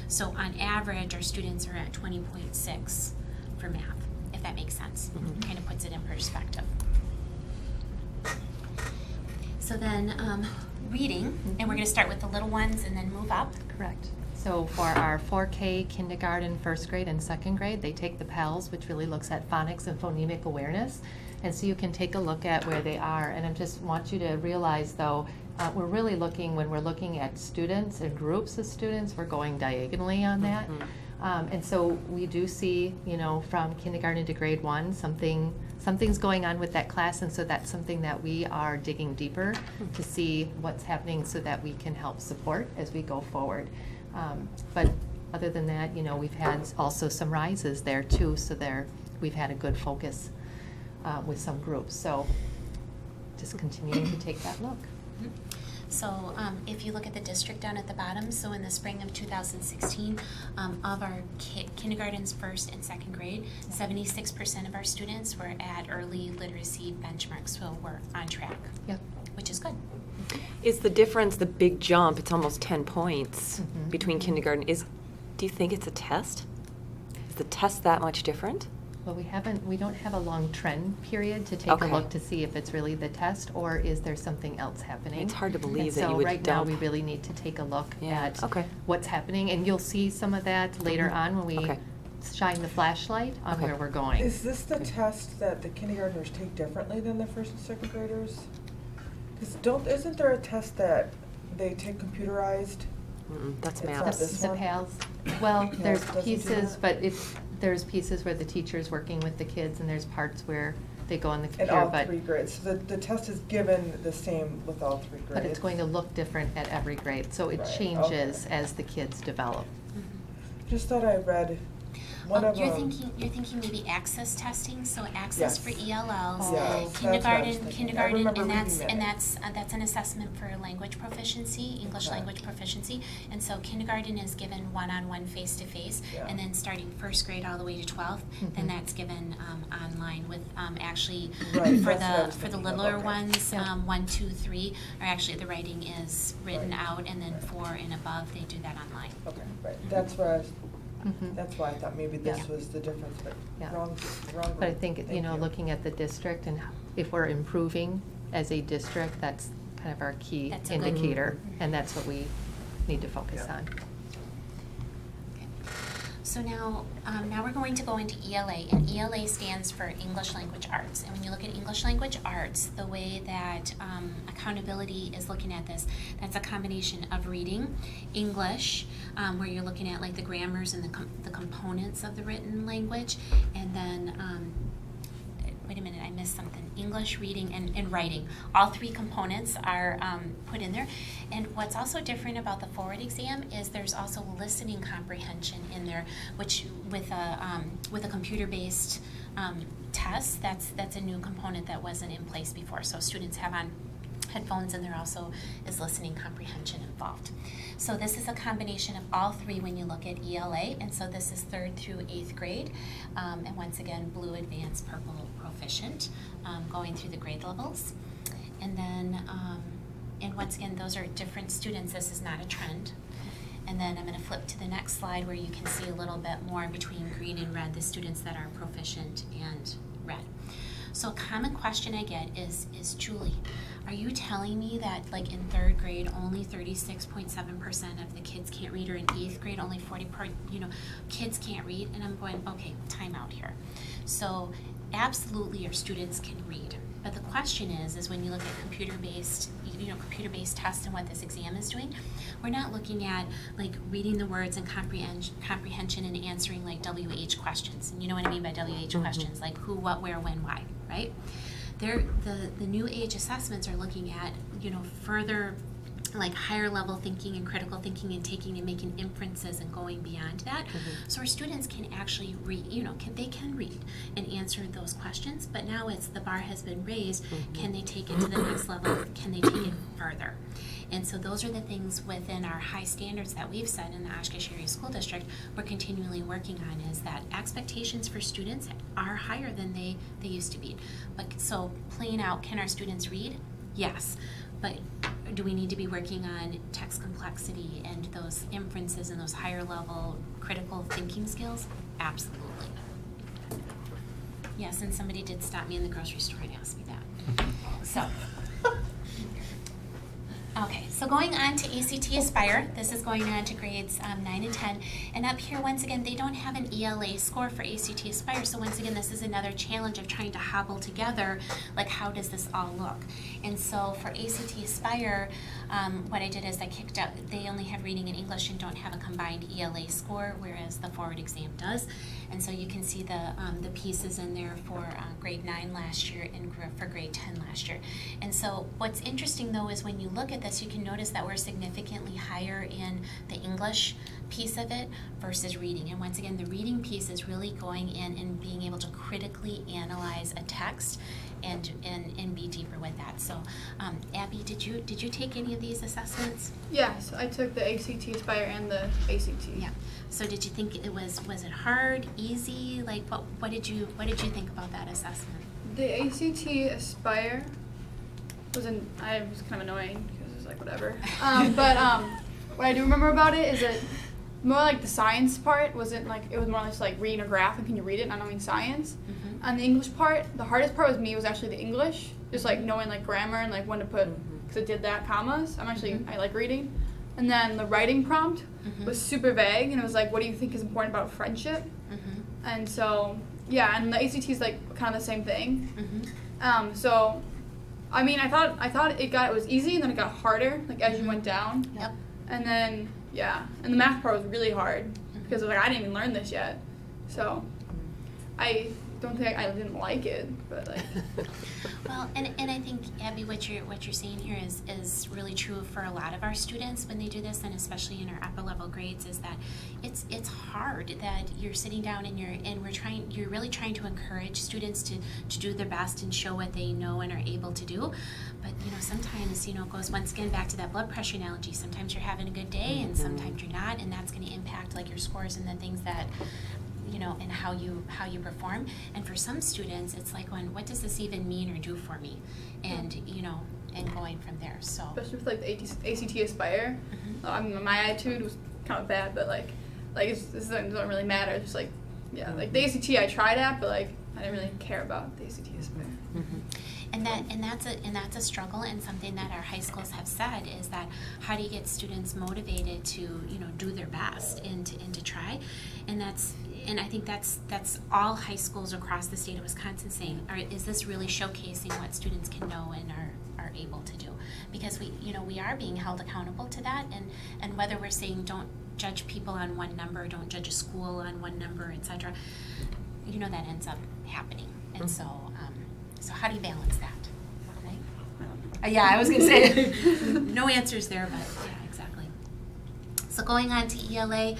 So on average, our students are at 20.6 for math, if that makes sense. Kind of puts it in perspective. So then reading, and we're going to start with the little ones and then move up. Correct. So for our 4K kindergarten, first grade, and second grade, they take the PALS, which really looks at phonics and phonemic awareness. And so you can take a look at where they are. And I just want you to realize, though, we're really looking, when we're looking at students and groups of students, we're going diagonally on that. And so we do see, from kindergarten to grade 1, something's going on with that class, and so that's something that we are digging deeper to see what's happening so that we can help support as we go forward. But other than that, we've had also some rises there too, so we've had a good focus with some groups. So just continuing to take that look. So if you look at the district down at the bottom, so in the spring of 2016, of our kindergartens, first and second grade, 76% of our students were at early literacy benchmarks, so we're on track, Yep. which is good. Is the difference, the big jump, it's almost 10 points between kindergarten, do you think it's a test? Is the test that much different? Well, we don't have a long trend period to take Okay. a look to see if it's really the test or is there something else happening. It's hard to believe And that you would So right now, dump. we really need to take a look Yeah, at okay. what's happening. And you'll see some of that later on when we Okay. shine the flashlight on Okay. where we're going. Is this the test that the kindergartners take differently than the first and second graders? Because isn't there a test that they take computerized? That's It's math. not this The one? PALS, well, PALS there's doesn't do pieces, that? but there's pieces where the teacher's working with the kids and there's parts where they go on the In computer, all but. three grades, so the test is given the same with all three grades? But it's going to look different at every grade, so it Right, changes okay. as the kids develop. Just thought I read one of you're them. thinking maybe access testing, so access Yes. for ELLs, Yes, that's what I was thinking. I kindergarten, remember and reading that's an assessment for language proficiency, English Okay. language proficiency. And so kindergarten is given one-on-one, face-to-face, Yeah. and then starting first grade all the way to 12th, then Mhm. that's given online with actually Right, for that's what I was the thinking of, littler okay. ones, Yeah. 1, 2, 3, or actually the writing is written Right. out, and then 4 and above, they do that online. Okay, right, that's where I was, Mhm. that's why I thought maybe this Yeah. was the difference, but Yeah. wrong But I group. think, Thank you. looking at the district and if we're improving as a district, that's kind of our key That's a good- indicator, and that's what we need to focus Yeah. on. So now we're going to go into ELA, and ELA stands for English Language Arts. And when you look at English Language Arts, the way that accountability is looking at this, that's a combination of reading, English, where you're looking at like the grammars and the components of the written language, and then wait a minute, I missed something. English, reading, and writing. All 3 components are put in there. And what's also different about the forward exam is there's also listening comprehension in there, which with a computer-based test, that's a new component that wasn't in place before. So students have on headphones, and there also is listening comprehension involved. So this is a combination of all 3 when you look at ELA, and so this is 3rd through 8th grade, and once again, blue advanced, purple proficient, going through the grade levels. And then, and once again, those are different students. This is not a trend. And then I'm going to flip to the next slide where you can see a little bit more between green and red, the students that are proficient and red. So a common question I get is Julie, are you telling me that like in 3rd grade only 36.7% of the kids can't read, or in 8th grade only 40% kids can't read? And I'm going, okay, time out here. So absolutely our students can read. But the question is when you look at computer-based tests and what this exam is doing, we're not looking at like reading the words and comprehension and answering like WH questions. And you know what I mean by WH questions, like who, what, where, when, why, right? The new age assessments are looking at, further like higher level thinking and critical thinking and taking and making inferences and going beyond that. So our students can actually read, they can read and answer those questions, but now it's the bar has been raised. Can they take it to the next level? Can they take it further? And so those are the things within our high standards that we've set in the Oshkosh Area School District we're continually working on, is that expectations for students are higher than they used to be. But so playing out, can our students read? Yes. But do we need to be working on text complexity and those inferences and those higher level critical thinking skills? Absolutely. Yes, and somebody did stop me in the grocery store and ask me that. So, okay, so going on to ACT Aspire, this is going on to grades 9 and 10. And up here, once again, they don't have an ELA score for ACT Aspire. So once again, this is another challenge of trying to hobble together, like how does this all look? And so for ACT Aspire, what I did is I kicked out, they only have reading and English and don't have a combined ELA score, whereas the forward exam does. And so you can see the pieces in there for grade 9 last year and for grade 10 last year. And so what's interesting though is when you look at this, you can notice that we're significantly higher in the English piece of it versus reading. And once again, the reading piece is really going in and being able to critically analyze a text and be deeper with that. So, Abby, did you take any of these assessments? Yes, I took the ACT Aspire and the ACT. Yeah. So did you think it was it hard, easy? Like what did you think about that assessment? The ACT Aspire was kind of annoying because it was like whatever. But what I do remember about it is that more like the science part wasn't like, it was more or less like reading a graph and can you read it, not knowing science. On the English part, the hardest part was actually the English, just like knowing like grammar and like when to put, because I did that, commas. I like reading. And then the writing prompt was super vague, and it was like, what do you think is important about friendship? And so, yeah, and the ACT is like kind of the same thing. So, I mean, I thought it was easy, and then it got harder, like as you went down. Yep. And then, yeah, and the math part was really hard, because like I didn't even learn this yet. So, I don't think I didn't like it, but like. Well, and I think, Abby, what you're saying here is really true for a lot of our students when they do this, and especially in our upper level grades, is that it's hard that you're sitting down and you're really trying to encourage students to do their best and show what they know and are able to do. But sometimes it goes once again back to that blood pressure analogy. Sometimes you're having a good day and sometimes you're not, and that's going to impact like your scores and the things that and how you perform. And for some students, it's like, what does this even mean or do for me? And and going from there. So especially with like the ACT Aspire, I mean, my attitude was kind of bad, but like this doesn't really matter. It's just like, yeah, like the ACT I tried at, but like I didn't really care about the ACT Aspire. And that's a struggle, and something that our high schools have said is that how do you get students motivated to do their best and to try, and I think that's all high schools across the state of Wisconsin saying, is this really showcasing what students can know and are able to do? Because we are being held accountable to that, and whether we're saying don't judge people on one number, don't judge a school on one number, etc., that ends up happening. And so So how do you balance that? Right? Yeah, I was going to say, no answers there, but yeah, exactly. So going on to ELA,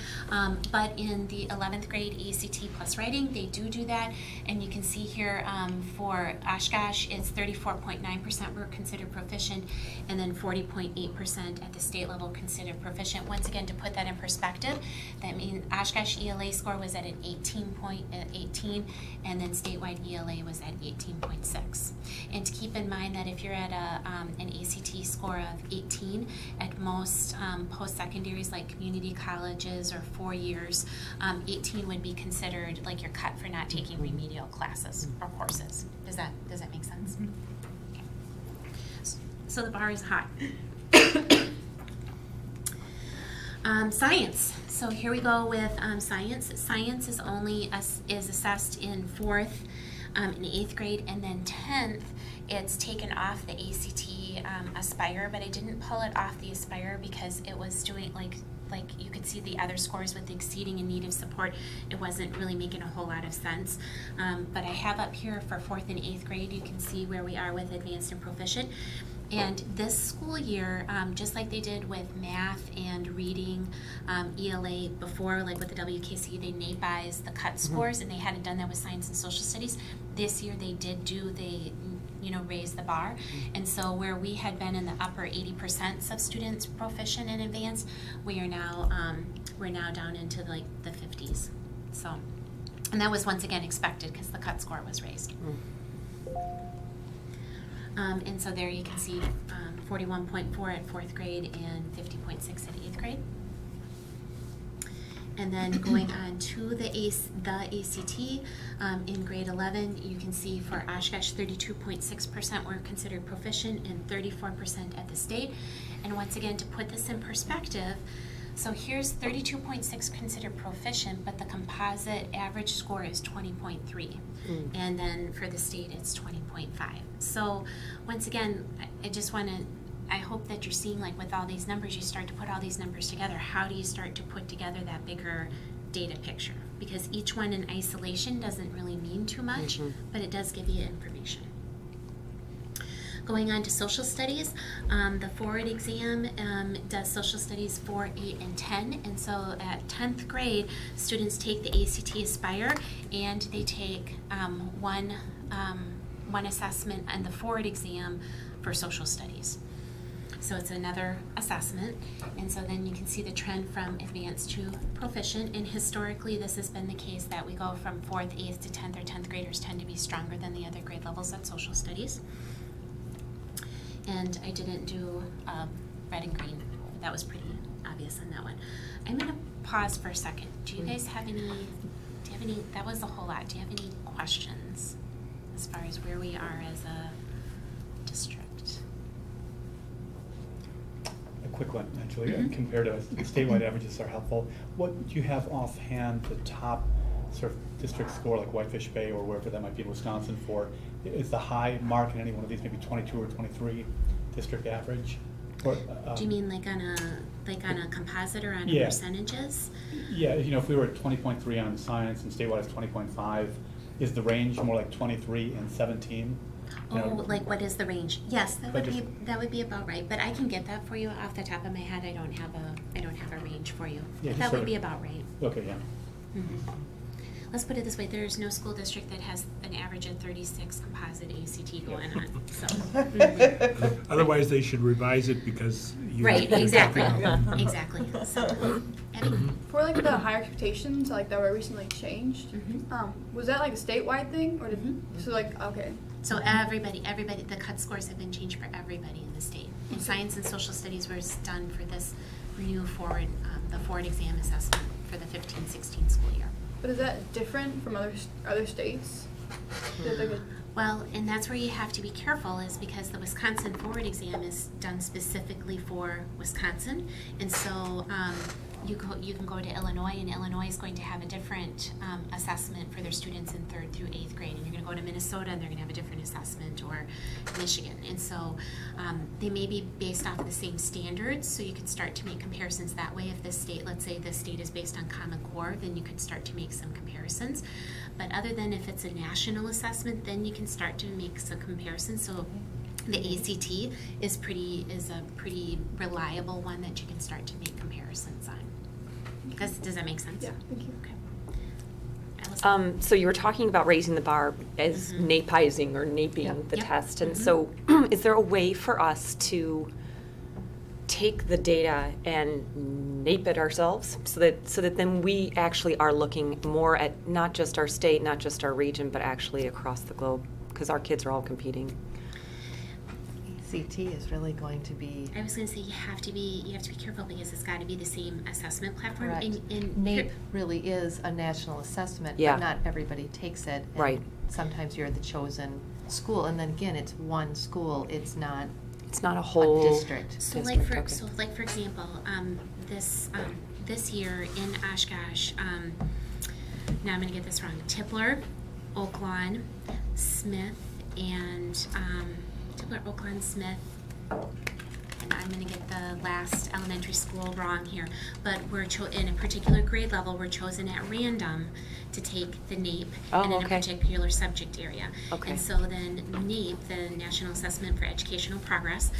but in the 11th grade ACT plus writing, they do that. And you can see here for Oshkosh, it's 34.9% were considered proficient, and then 40.8% at the state level considered proficient. Once again, to put that in perspective, that means Oshkosh ELA score was at an 18, and then statewide ELA was at 18.6. And to keep in mind that if you're at an ACT score of 18, at most post-secondaries like community colleges or 4 years, 18 would be considered like you're cut for not taking remedial classes or courses. Does that make sense? Okay. So the bar is high. Science. So here we go with science. Science is only is assessed in 4th, in 8th grade, and then 10th. It's taken off the ACT Aspire, but I didn't pull it off the Aspire because it was doing like you could see the other scores with exceeding in need of support. It wasn't really making a whole lot of sense. But I have up here for 4th and 8th grade, you can see where we are with advanced and proficient. And this school year, just like they did with math and reading, ELA before, like with the WKC, they NAEPIs the cut scores, and they hadn't done that with science and social studies. This year they did raise the bar. And so where we had been in the upper 80% of students proficient in advanced, we're now down into like the 50s. So, and that was once again expected because the cut score was raised. And so there you can see 41.4 at 4th grade and 50.6 at 8th grade. And then going on to the ACT, in grade 11, you can see for Oshkosh, 32.6% were considered proficient and 34% at the state. And once again, to put this in perspective, so here's 32.6 considered proficient, but the composite average score is 20.3. And then for the state, it's 20.5. So once again, I hope that you're seeing, like with all these numbers, you start to put all these numbers together. How do you start to put together that bigger data picture? Because each one in isolation doesn't really mean too much, but it does give you information. Going on to social studies, the forward exam does social studies 4, 8, and 10. And so at 10th grade, students take the ACT Aspire, and they take one assessment and the forward exam for social studies. So it's another assessment, and so then you can see the trend from advanced to proficient, and historically this has been the case that we go from 4th, 8th to 10th, or 10th graders tend to be stronger than the other grade levels at social studies. And I didn't do red and green. That was pretty obvious on that one. I'm gonna pause for a second. Do you guys have any, that was a whole lot. Do you have any questions as far as where we are as a district? A quick one, actually, compared to statewide averages are helpful. What do you have offhand the top sort of district score, like Whitefish Bay or wherever that might be in Wisconsin for? Is the high mark in any one of these maybe 22 or 23 district average? Or, do you mean like on a composite or on yeah. Percentages? Yeah, if we were at 20.3 on science and statewide is 20.5, is the range more like 23 and 17? Like what is the range? Yes, that would be about right. But I can get that for you off the top of my head. I don't have a range for you. Yeah, that would be about right. Okay, yeah. Let's put it this way: there's no school district that has an average of 36 composite ACT going on. So. Otherwise, they should revise it because you. Right. Exactly. Exactly. So, For like the higher expectations, like that were recently changed, was that like a statewide thing, or so like okay? So everybody, the cut scores have been changed for everybody in the state. And science and social studies was done for this new forward, the forward exam assessment for the 15-16 school year. But is that different from other states? Well, and that's where you have to be careful, is because the Wisconsin forward exam is done specifically for Wisconsin, and so you can go to Illinois, and Illinois is going to have a different assessment for their students in 3rd through 8th grade. And you're going to go to Minnesota, and they're going to have a different assessment, or Michigan. And so they may be based off of the same standards, so you could start to make comparisons that way. If this state, let's say this state is based on Common Core, then you could start to make some comparisons. But other than if it's a national assessment, then you can start to make some comparisons. So the ACT is a pretty reliable one that you can start to make comparisons on. Does that make sense? Yeah, thank you. Okay. Allison? So you were talking about raising the bar as NAPizing or naping Yep. the Yep. test. And so is there a way for us to take the data and nape it ourselves so that then we actually are looking more at not just our state, not just our region, but actually across the globe? Because our kids are all competing. ACT is really going to be. I was going to say you have to be careful because it's got to be the same assessment platform. Correct. And NAEP really is a national assessment, Yeah. but not everybody takes it. And Right. sometimes you're the chosen school, and then again, it's one school. It's not a whole district. So district, like for okay. for example, this year in Oshkosh, now I'm going to get this wrong. Tipler, Oaklawn, Smith, and Tipler, Oaklawn, Smith. And I'm going to get the last elementary school wrong here, but we're in a particular grade level. We're chosen at random to take the NAEP Oh, and in okay. a particular subject area. Okay. And so then NAEP, the National Assessment for Educational Progress,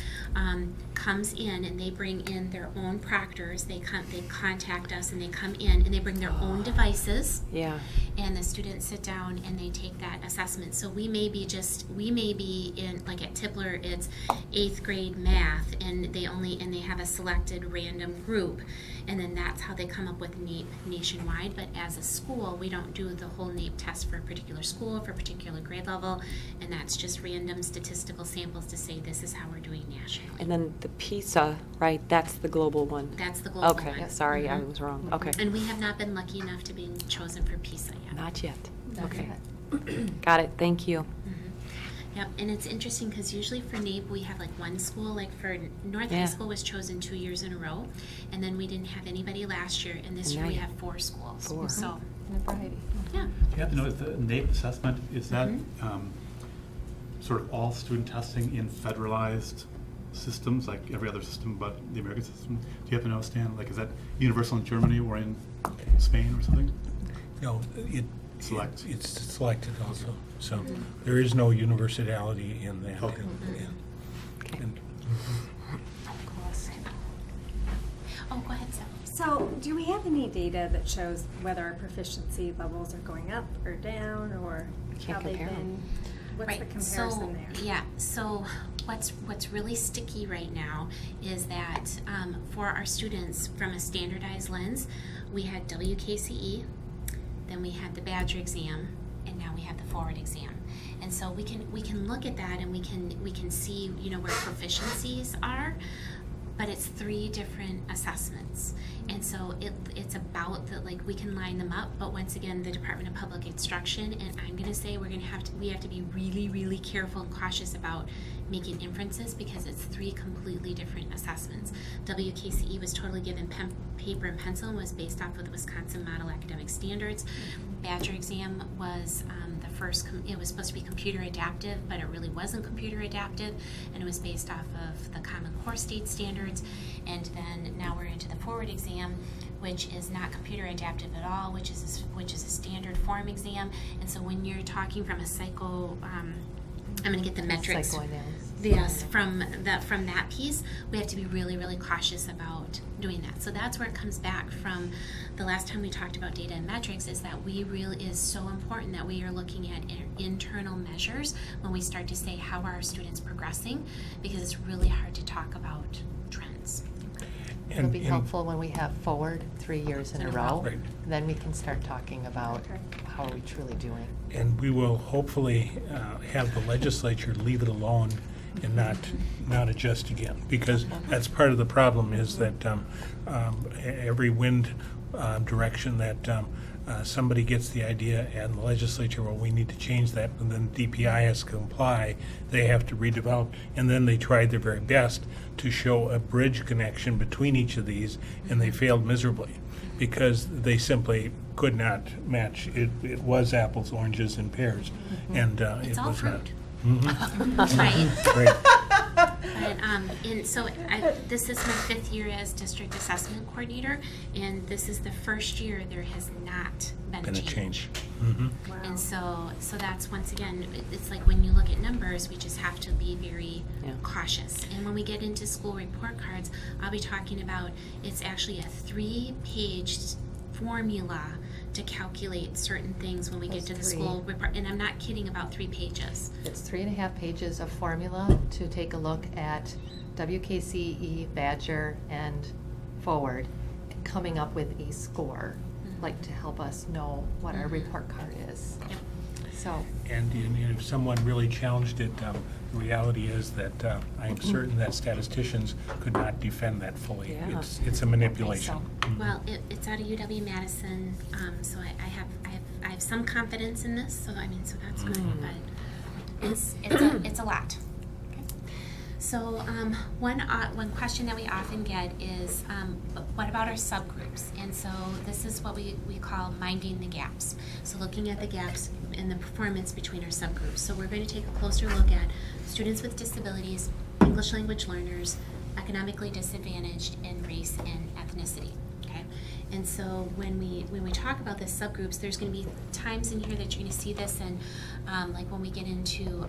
comes in and they bring in their own proctors. They contact us and they come in and they bring their own devices. Yeah. And the students sit down and they take that assessment. So we may be in, like at Tipler, it's 8th grade math, and they have a selected random group, and then that's how they come up with NAEP nationwide. But as a school, we don't do the whole NAEP test for a particular school, for a particular grade level, and that's just random statistical samples to say this is how we're doing nationally. And then the PISA, right? That's the global one. That's the global Okay, one. sorry, I Mhm. was wrong. Okay. And we have not been lucky enough to be chosen for PISA yet. Not yet. Not Okay. yet. Got it. Thank you. Yep, and it's interesting because usually for NAEP we have like one school, like for North Yeah. High School was chosen 2 years in a row, and then we didn't have anybody last year, and this And year now we you- have 4 schools. 4. So, And a variety. yeah. You have to know, the NAEP assessment, is that Mhm. sort of all student testing in federalized systems, like every other system but the American system? Do you have to know, Stan, like is that universal in Germany or in Spain or something? No, Select. it's selected also. So there is no universality in that. Okay. Yeah. Okay. And- Oh, go ahead, Seth. So, do we have any data that shows whether our proficiency levels are going up or down, or Can't how they've compare 'em. been? What's the comparison so, there? Yeah, so what's really sticky right now is that for our students from a standardized lens, we had WKCE, then we had the Badger exam, and now we have the Forward exam. And so we can look at that and we can see, you know, where proficiencies are, but it's 3 different assessments. And so it's about that, like, we can line them up, but once again, the Department of Public Instruction, and I'm gonna say we have to be really, really careful and cautious about making inferences because it's 3 completely different assessments. WKCE was totally given paper and pencil and was based off of the Wisconsin Model Academic Standards. Badger exam was it was supposed to be computer adaptive, but it really wasn't computer adaptive, and it was based off of the Common Core state standards. And then now we're into the Forward exam, which is not computer adaptive at all, which is a standard form exam. And so when you're talking from a I'm going to get the metrics. Psychoanalysis. Yes, from that piece, we have to be really, really cautious about doing that. So that's where it comes back from the last time we talked about data and metrics, is that is so important that we are looking at internal measures when we start to say how are our students progressing, because it's really hard to talk about trends. It'll be helpful when we have Forward 3 years in a row. Right. Then we can start talking about how are we truly doing. And we will hopefully have the legislature leave it alone and not adjust again. Because that's part of the problem is that every wind direction that somebody gets the idea and the legislature, well, we need to change that, and then DPI has to comply, they have to redevelop, and then they tried their very best to show a bridge connection between each of these, and they failed miserably because they simply could not match. It was apples, oranges, and pears, and It's it all was not. fruit. Mhm. Right? Right. But, this is my 5th year as district assessment coordinator, and this is the first year there has not been Been a a change. change. Mhm. And so that's once again, it's like when you look at numbers, we just have to be very Yeah. cautious. And when we get into school report cards, I'll be talking about, it's actually a 3-page formula to calculate certain things when we get Those to the 3. school report. And I'm not kidding about 3 pages. It's 3.5 pages of formula to take a look at WKCE, Badger, and Forward, coming up with a score, like to help us know what our report card is. Yep. So, And if someone really challenged it, the reality is that I'm certain that statisticians could not defend that fully. Yeah. It's a manipulation. Mhm. Well, it's out of UW-Madison, so I have some confidence in this, so that's good, but it's a lot. Okay. So, one question that we often get is, what about our subgroups? And so this is what we call minding the gaps. So looking at the gaps in the performance between our subgroups. So we're going to take a closer look at students with disabilities, English language learners, economically disadvantaged, and race and ethnicity. Okay, and so when we talk about the subgroups, there's going to be times in here that you're going to see this, and like when we get into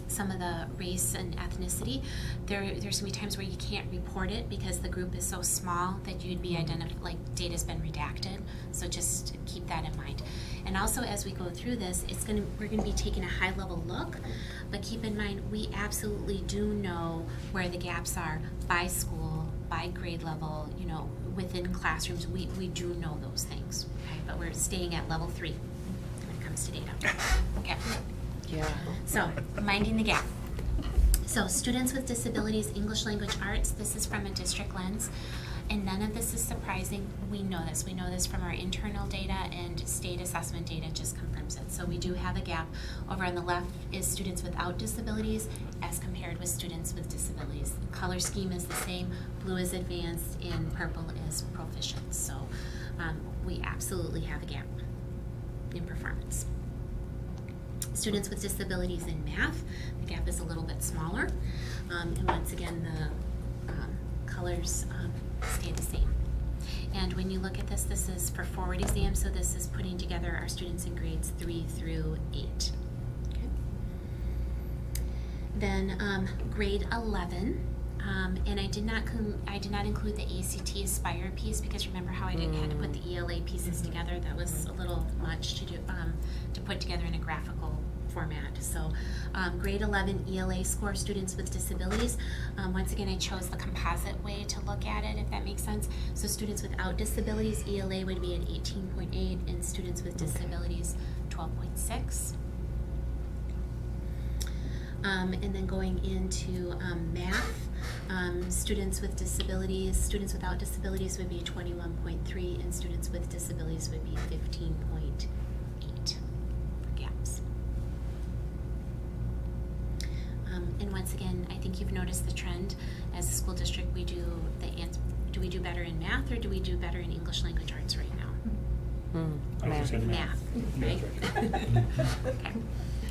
some of the race and ethnicity, there's going to be times where you can't report it because the group is so small that you'd be like data's been redacted. So just keep that in mind. And also as we go through this, we're going to be taking a high level look, but keep in mind we absolutely do know where the gaps are by school, by grade level, within classrooms. We do know those things, okay? But we're staying at level 3 when it comes to data. Okay. Yeah. So, minding the gap. So, students with disabilities, English language arts, this is from a district lens. And none of this is surprising. We know this. We know this from our internal data, and state assessment data just confirms it. So we do have a gap. Over on the left is students without disabilities as compared with students with disabilities. The color scheme is the same. Blue is advanced and purple is proficient. So we absolutely have a gap in performance. Students with disabilities in math, the gap is a little bit smaller. And once again, the colors stay the same. And when you look at this is for forward exam, so this is putting together our students in grades 3 through 8. Okay. Then grade 11, and I did not include the ACT Aspire piece because remember how I had to put the ELA pieces together. That was a little much to do to put together in a graphical format. So grade 11 ELA score, students with disabilities. Once again, I chose the composite way to look at it, if that makes sense. So students without disabilities, ELA would be at 18.8, and students with disabilities, 12.6. And then going into math, students with disabilities, students without disabilities would be 21.3, and students with disabilities would be 15.8 gaps. And once again, I think you've noticed the trend. As a school district, we do we do better in math or do we do better in English language arts right now? I was in Math, right? Okay.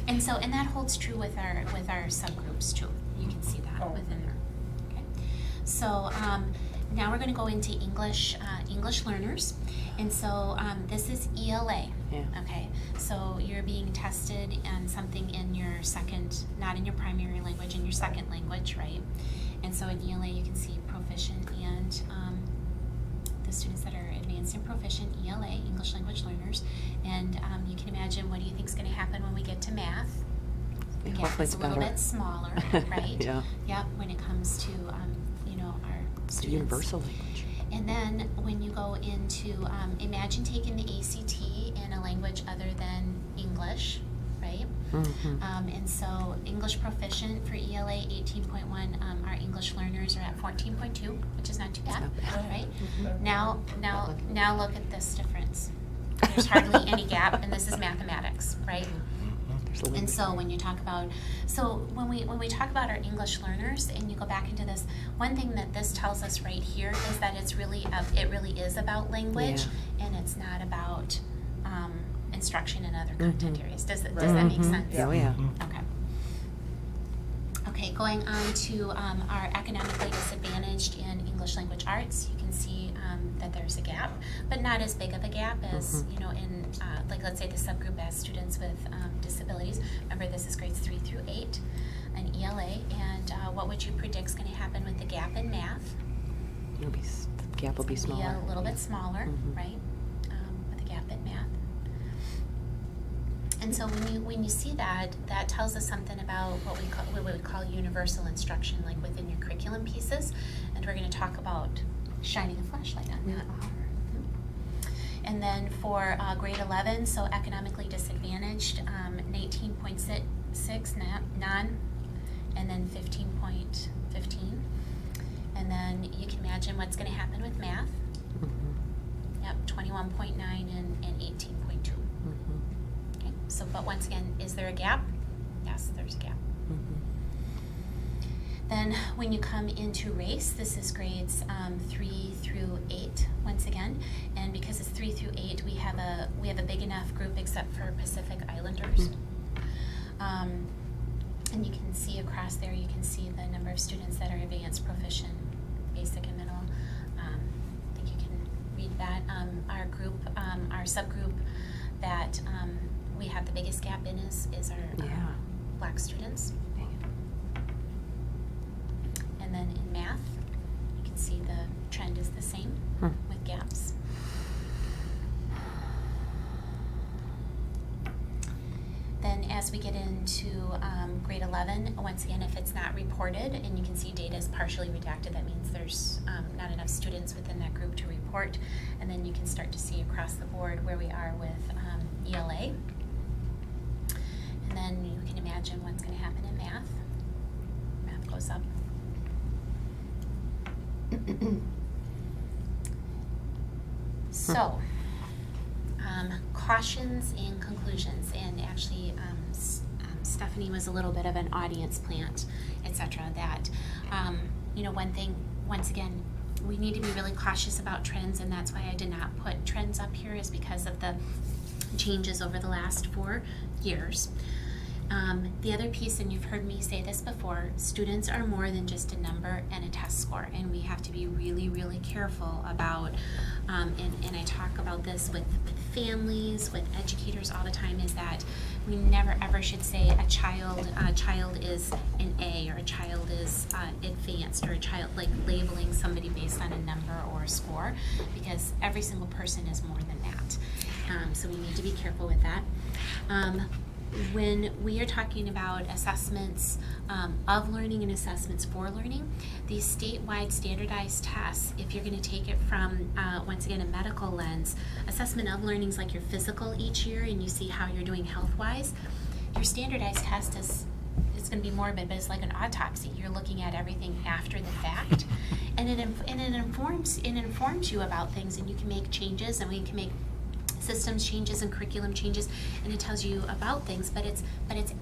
And that holds true with our subgroups too. You can see that within there. Okay. So now we're going to go into English learners, and so this is ELA. Yeah. Okay. So you're being tested on something in your second, not in your primary language, in your second language, right? And so in ELA you can see proficient and the students that are advanced and proficient, ELA, English language learners, and you can imagine what do you think is going to happen when we get to math? The gap Hopefully is it's a little better. bit smaller, right? Yeah. Yep, when it comes to our It's students. a universal language. And then when you go into imagine taking the ACT in a language other than English, right? Mhm. And so English proficient for ELA 18.1, our English learners are at 14.2, which is not too bad, not bad. right? Now look at this difference. There's hardly any gap, and this is mathematics, right? There's a And limit. so when you talk about, so when we talk about our English learners, and you go back into this, one thing that this tells us right here is that it really is about language, and it's not about instruction in other content areas. Does that make sense? Oh, yeah. Okay. Okay, going on to our economically disadvantaged in English language arts, you can see that there's a gap, but not as big of a gap as, you know, in, like, let's say the subgroup as students with disabilities. Remember, this is grades 3 through 8 in ELA, and what would you predict is going to happen with the gap in math? It'll be, the gap will be It's gonna smaller. a little bit smaller, Mhm. right, with the gap in math. And so when you see that, that tells us something about what we call universal instruction, like within your curriculum pieces, and we're going to talk about shining a flashlight on that. And then for grade 11, so economically disadvantaged, 19.6 non, and then 15.15. And then you can imagine what's going to happen with math. Yep, 21.9 and 18.2. Okay, so but once again, is there a gap? Yes, there's a gap. Then when you come into race, this is grades 3 through 8 once again, and because it's 3 through 8, we have a big enough group except for Pacific Islanders. And you can see across there, you can see the number of students that are advanced, proficient, basic, and middle. I think you can read that. Our group, our subgroup that we have the biggest gap in is our Black students. And then in math, you can see the trend is the same with gaps. Then as we get into grade 11, once again, if it's not reported, and you can see data is partially redacted, that means there's not enough students within that group to report. And then you can start to see across the board where we are with ELA. And then you can imagine what's going to happen in math. Math goes up. So, cautions and conclusions, and actually Stephanie was a little bit of an audience plant, etc. That, you know, one thing, once again, we need to be really cautious about trends, and that's why I did not put trends up here, is because of the changes over the last 4 years. The other piece, and you've heard me say this before, students are more than just a number and a test score, and we have to be really, really careful about, and I talk about this with families, with educators all the time, is that we never ever should say a child is an A, or a child is advanced, or a child, like labeling somebody based on a number or a score, because every single person is more than that. So we need to be careful with that. When we are talking about assessments of learning and assessments for learning, these statewide standardized tests, if you're going to take it from, once again, a medical lens, assessment of learning is like your physical each year, and you see how you're doing health-wise. Your standardized test is, it's going to be morbid, but it's like an autopsy. You're looking at everything after the fact, and it informs you about things, and you can make changes, and we can make systems changes and curriculum changes, and it tells you about things, but it's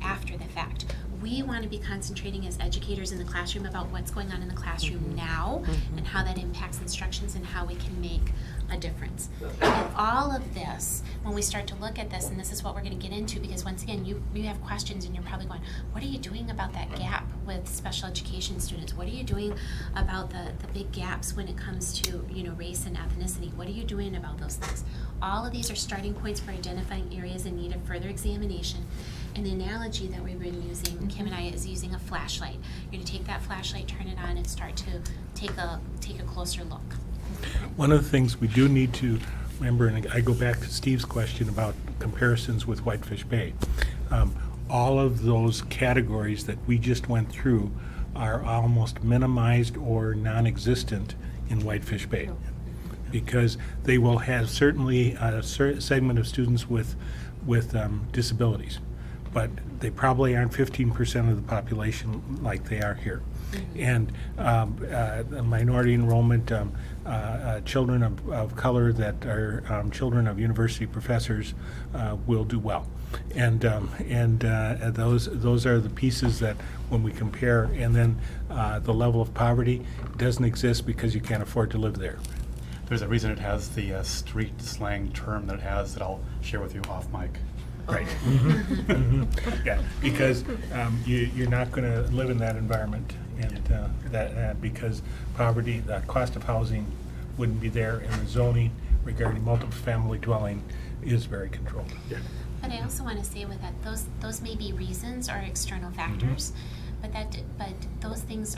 after the fact. We want to be concentrating as educators in the classroom about what's going on in the classroom now, and how that impacts instructions, and how we can make a difference. And all of this, when we start to look at this, and this is what we're going to get into, because once again, you have questions, and you're probably going, what are you doing about that gap with special education students? What are you doing about the big gaps when it comes to, you know, race and ethnicity? What are you doing about those things? All of these are starting points for identifying areas in need of further examination. And the analogy that we've been using, Kim and I, is using a flashlight. You're going to take that flashlight, turn it on, and start to take a closer look. One of the things we do need to remember, and I go back to Steve's question about comparisons with Whitefish Bay, all of those categories that we just went through are almost minimized or non-existent in Whitefish Bay, because they will have certainly a segment of students with disabilities, but they probably aren't 15% of the population like they are here. And the minority enrollment, children of color that are children of university professors will do well. And those are the pieces that when we compare, and then the level of poverty doesn't exist because you can't afford to live there. There's a reason it has the street slang term that it has that I'll share with you off mic. Right. Yeah, because you're not going to live in that environment, and because poverty, the cost of housing wouldn't be there, and the zoning regarding multiple family dwelling is very controlled. Yeah. But I also want to say with that, those may be reasons or external factors, but those things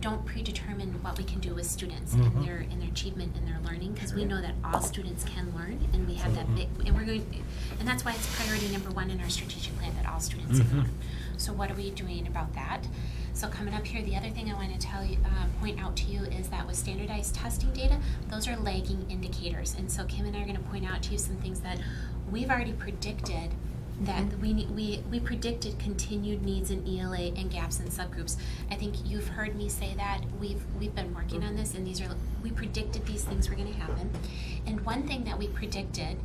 don't predetermine what we can do with students and their achievement and their learning, because we know that all students can learn, and we have that big, and that's why it's priority number 1 in our strategic plan, that all students can learn. So what are we doing about that? So coming up here, the other thing I want to point out to you is that with standardized testing data, those are lagging indicators, and so Kim and I are going to point out to you some things that we've already predicted that we predicted continued needs in ELA and gaps in subgroups. I think you've heard me say that we've been working on this, and we predicted these things were going to happen. And one thing that we predicted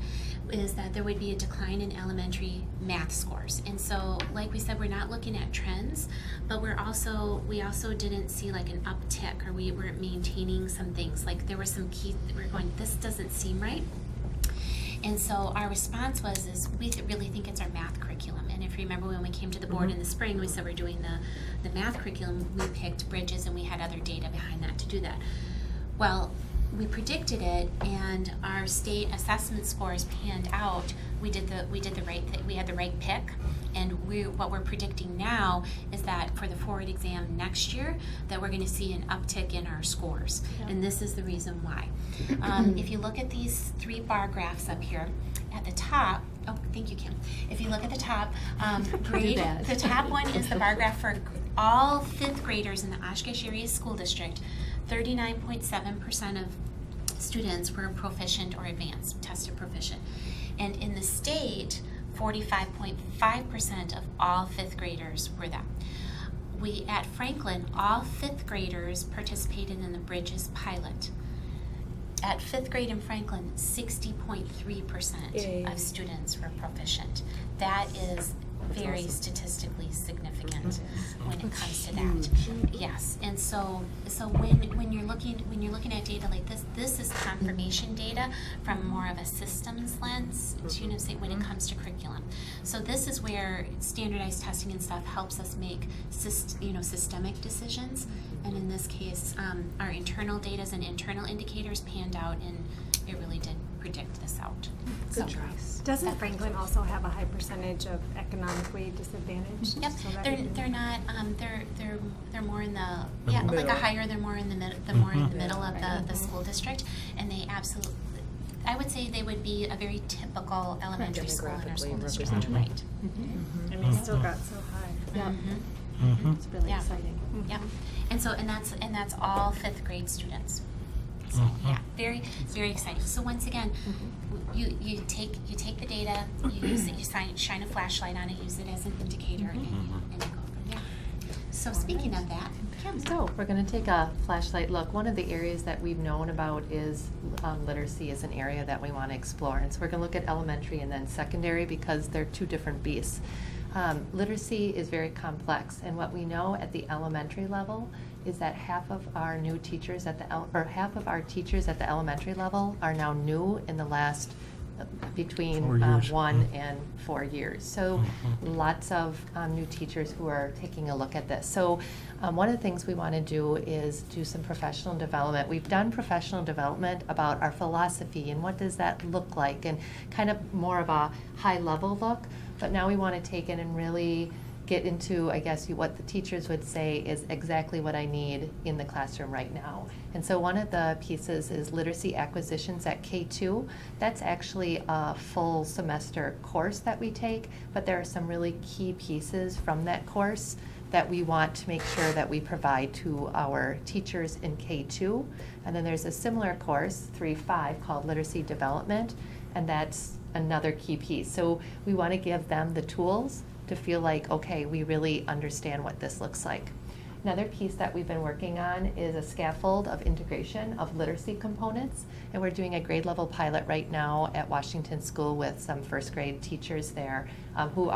is that there would be a decline in elementary math scores. And so, like we said, we're not looking at trends, but we also didn't see like an uptick, or we weren't maintaining some things. Like there were some key, we're going, this doesn't seem right. And so our response is we really think it's our math curriculum. And if you remember when we came to the board in the spring, we said we're doing the math curriculum, we picked Bridges, and we had other data behind that to do that. Well, we predicted it, and our state assessment scores panned out. We did the right thing. We had the right pick, and what we're predicting now is that for the forward exam next year, that we're going to see an uptick in our scores, and this is the reason why. If you look at these 3 bar graphs up here at the top. Oh, thank you, Kim. If you look at the top, grade, the top one is the bar graph for all 5th graders in the Oshkosh Area School District. 39.7% of students were proficient or advanced, tested proficient. And in the state, 45.5% of all 5th graders were that. At Franklin, all 5th graders participated in the Bridges pilot. At 5th grade in Franklin, 60.3% of students were proficient. That is very statistically significant when it comes to that. Yes, and so when you're looking at data like this is confirmation data from more of a systems lens, when it comes to curriculum. So this is where standardized testing and stuff helps us make systemic decisions. And in this case, our internal data and internal indicators panned out, and it really did predict this out. Good choice. Doesn't Franklin also have a high percentage of economically disadvantaged? Yep, So they're not. They're more in the like a higher. They're more in the middle. They're more in the middle of the school district, and they absolutely. I would say they would be a very typical elementary school in our school district. Right. And they still got so high. Yeah. It's really exciting. Yeah, and that's all 5th grade students. So yeah, very, very exciting. So once again, you take the data, you use it, you shine a flashlight on it, use it as an indicator, and you go from there. So speaking of that, Kim. So we're going to take a flashlight look. One of the areas that we've known about is literacy is an area that we want to explore. And so we're going to look at elementary and then secondary because they're 2 different beasts. Literacy is very complex, and what we know at the elementary level is that half of our teachers at the elementary level are now new in the last between 1 and 4 years. So lots of new teachers who are taking a look at this. So one of the things we want to do is do some professional development. We've done professional development about our philosophy and what does that look like, and kind of more of a high level look. But now we want to take it and really get into, I guess, what the teachers would say is exactly what I need in the classroom right now. And so one of the pieces is literacy acquisitions at K2. That's actually a full semester course that we take, but there are some really key pieces from that course that we want to make sure that we provide to our teachers in K2. And then there's a similar course, 3-5, called Literacy Development, and that's another key piece. So we want to give them the tools to feel like, okay, we really understand what this looks like. Another piece that we've been working on is a scaffold of integration of literacy components, and we're doing a grade level pilot right now at Washington School with some first grade teachers there who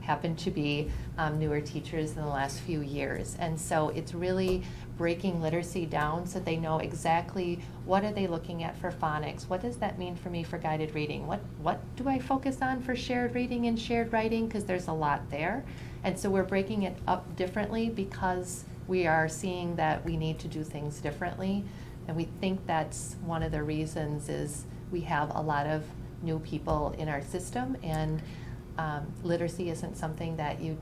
happen to be newer teachers in the last few years. And so it's really breaking literacy down so they know exactly what are they looking at for phonics, what does that mean for me for guided reading, what do I focus on for shared reading and shared writing, because there's a lot there. And so we're breaking it up differently because we are seeing that we need to do things differently, and we think that's one of the reasons is we have a lot of new people in our system, and literacy isn't something that you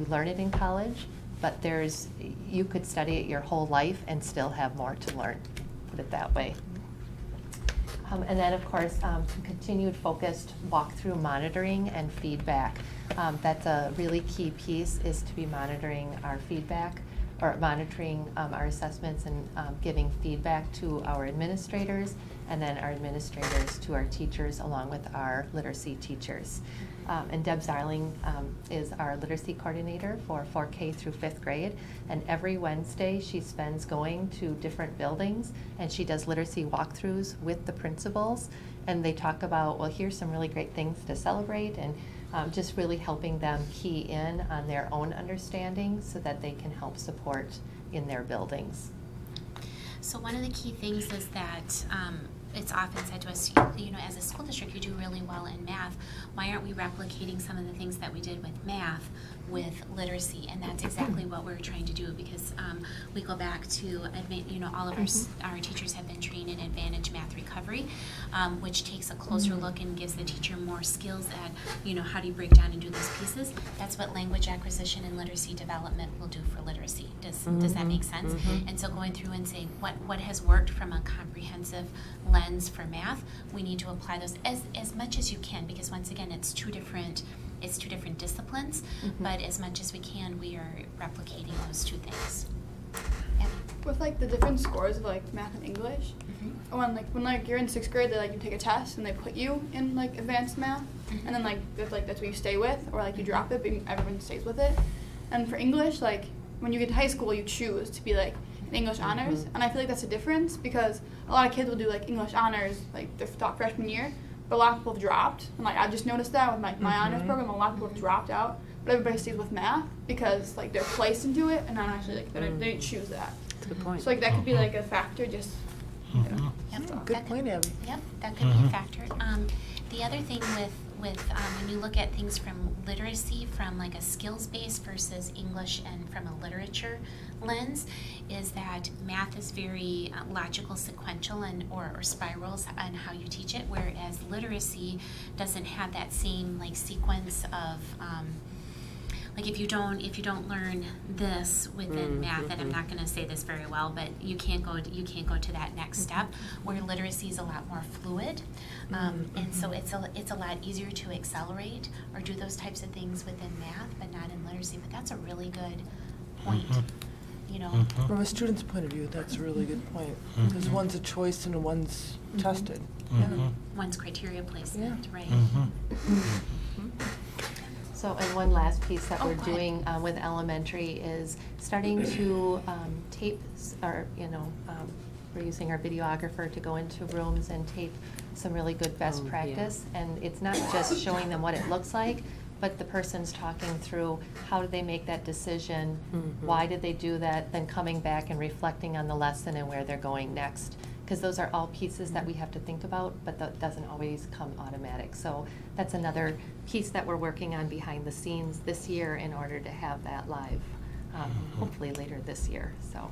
learn it in college, but you could study it your whole life and still have more to learn, put it that way. And then, of course, some continued focused walkthrough monitoring and feedback. That's a really key piece, is to be monitoring our feedback, or monitoring our assessments and giving feedback to our administrators, and then our administrators to our teachers, along with our literacy teachers. And Deb Zarling is our literacy coordinator for 4K through 5th grade. And every Wednesday she spends going to different buildings, and she does literacy walkthroughs with the principals. And they talk about, well, here's some really great things to celebrate, and just really helping them key in on their own understanding so that they can help support in their buildings. So one of the key things is that it's often said to us, as a school district, you do really well in math. Why aren't we replicating some of the things that we did with math with literacy? And that's exactly what we're trying to do, because we go back to, all of our teachers have been trained in Advantage Math Recovery, which takes a closer look and gives the teacher more skills at, how do you break down and do those pieces? That's what language acquisition and literacy development will do for literacy. Does that make sense? And so going through and saying what has worked from a comprehensive lens for math, we need to apply those as much as you can, because once again, it's two different disciplines, but as much as we can, we are replicating those two things. With the different scores of math and English, when you're in 6th grade, they you take a test and they put you in advanced math, and then that's what you stay with, or you drop it, but everyone stays with it. And for English, when you get to high school, you choose to be in English honors, and I feel that's a difference, because a lot of kids will do English honors their freshman year, but a lot of people have dropped, and I just noticed that with my honors program, a lot of people have dropped out, but everybody stays with math because they're placed into it, and not actually they didn't choose that. That's a good point. So that could be a factor, just Yep. Good point, Abby. Yep, that could be a factor. The other thing with when you look at things from literacy, from a skills base versus English and from a literature lens, is that math is very logical, sequential, and or spirals on how you teach it, whereas literacy doesn't have that same sequence of if you don't learn this within math, and I'm not going to say this very well, but you can't go to that next step, where literacy is a lot more fluid, and so it's a lot easier to accelerate or do those types of things within math, but not in literacy. But that's a really good point. From a student's point of view, that's a really good point, because one's a choice and one's tested. One's criteria placement, right? So, and one last piece that we're go ahead. doing with elementary is starting to tape, or we're using our videographer to go into rooms and tape some really good best practice. And it's not just showing them what it looks like, but the person's talking through how did they make that decision, why did they do that, then coming back and reflecting on the lesson and where they're going next. Because those are all pieces that we have to think about, but that doesn't always come automatic. So that's another piece that we're working on behind the scenes this year in order to have that live, hopefully later this year. So,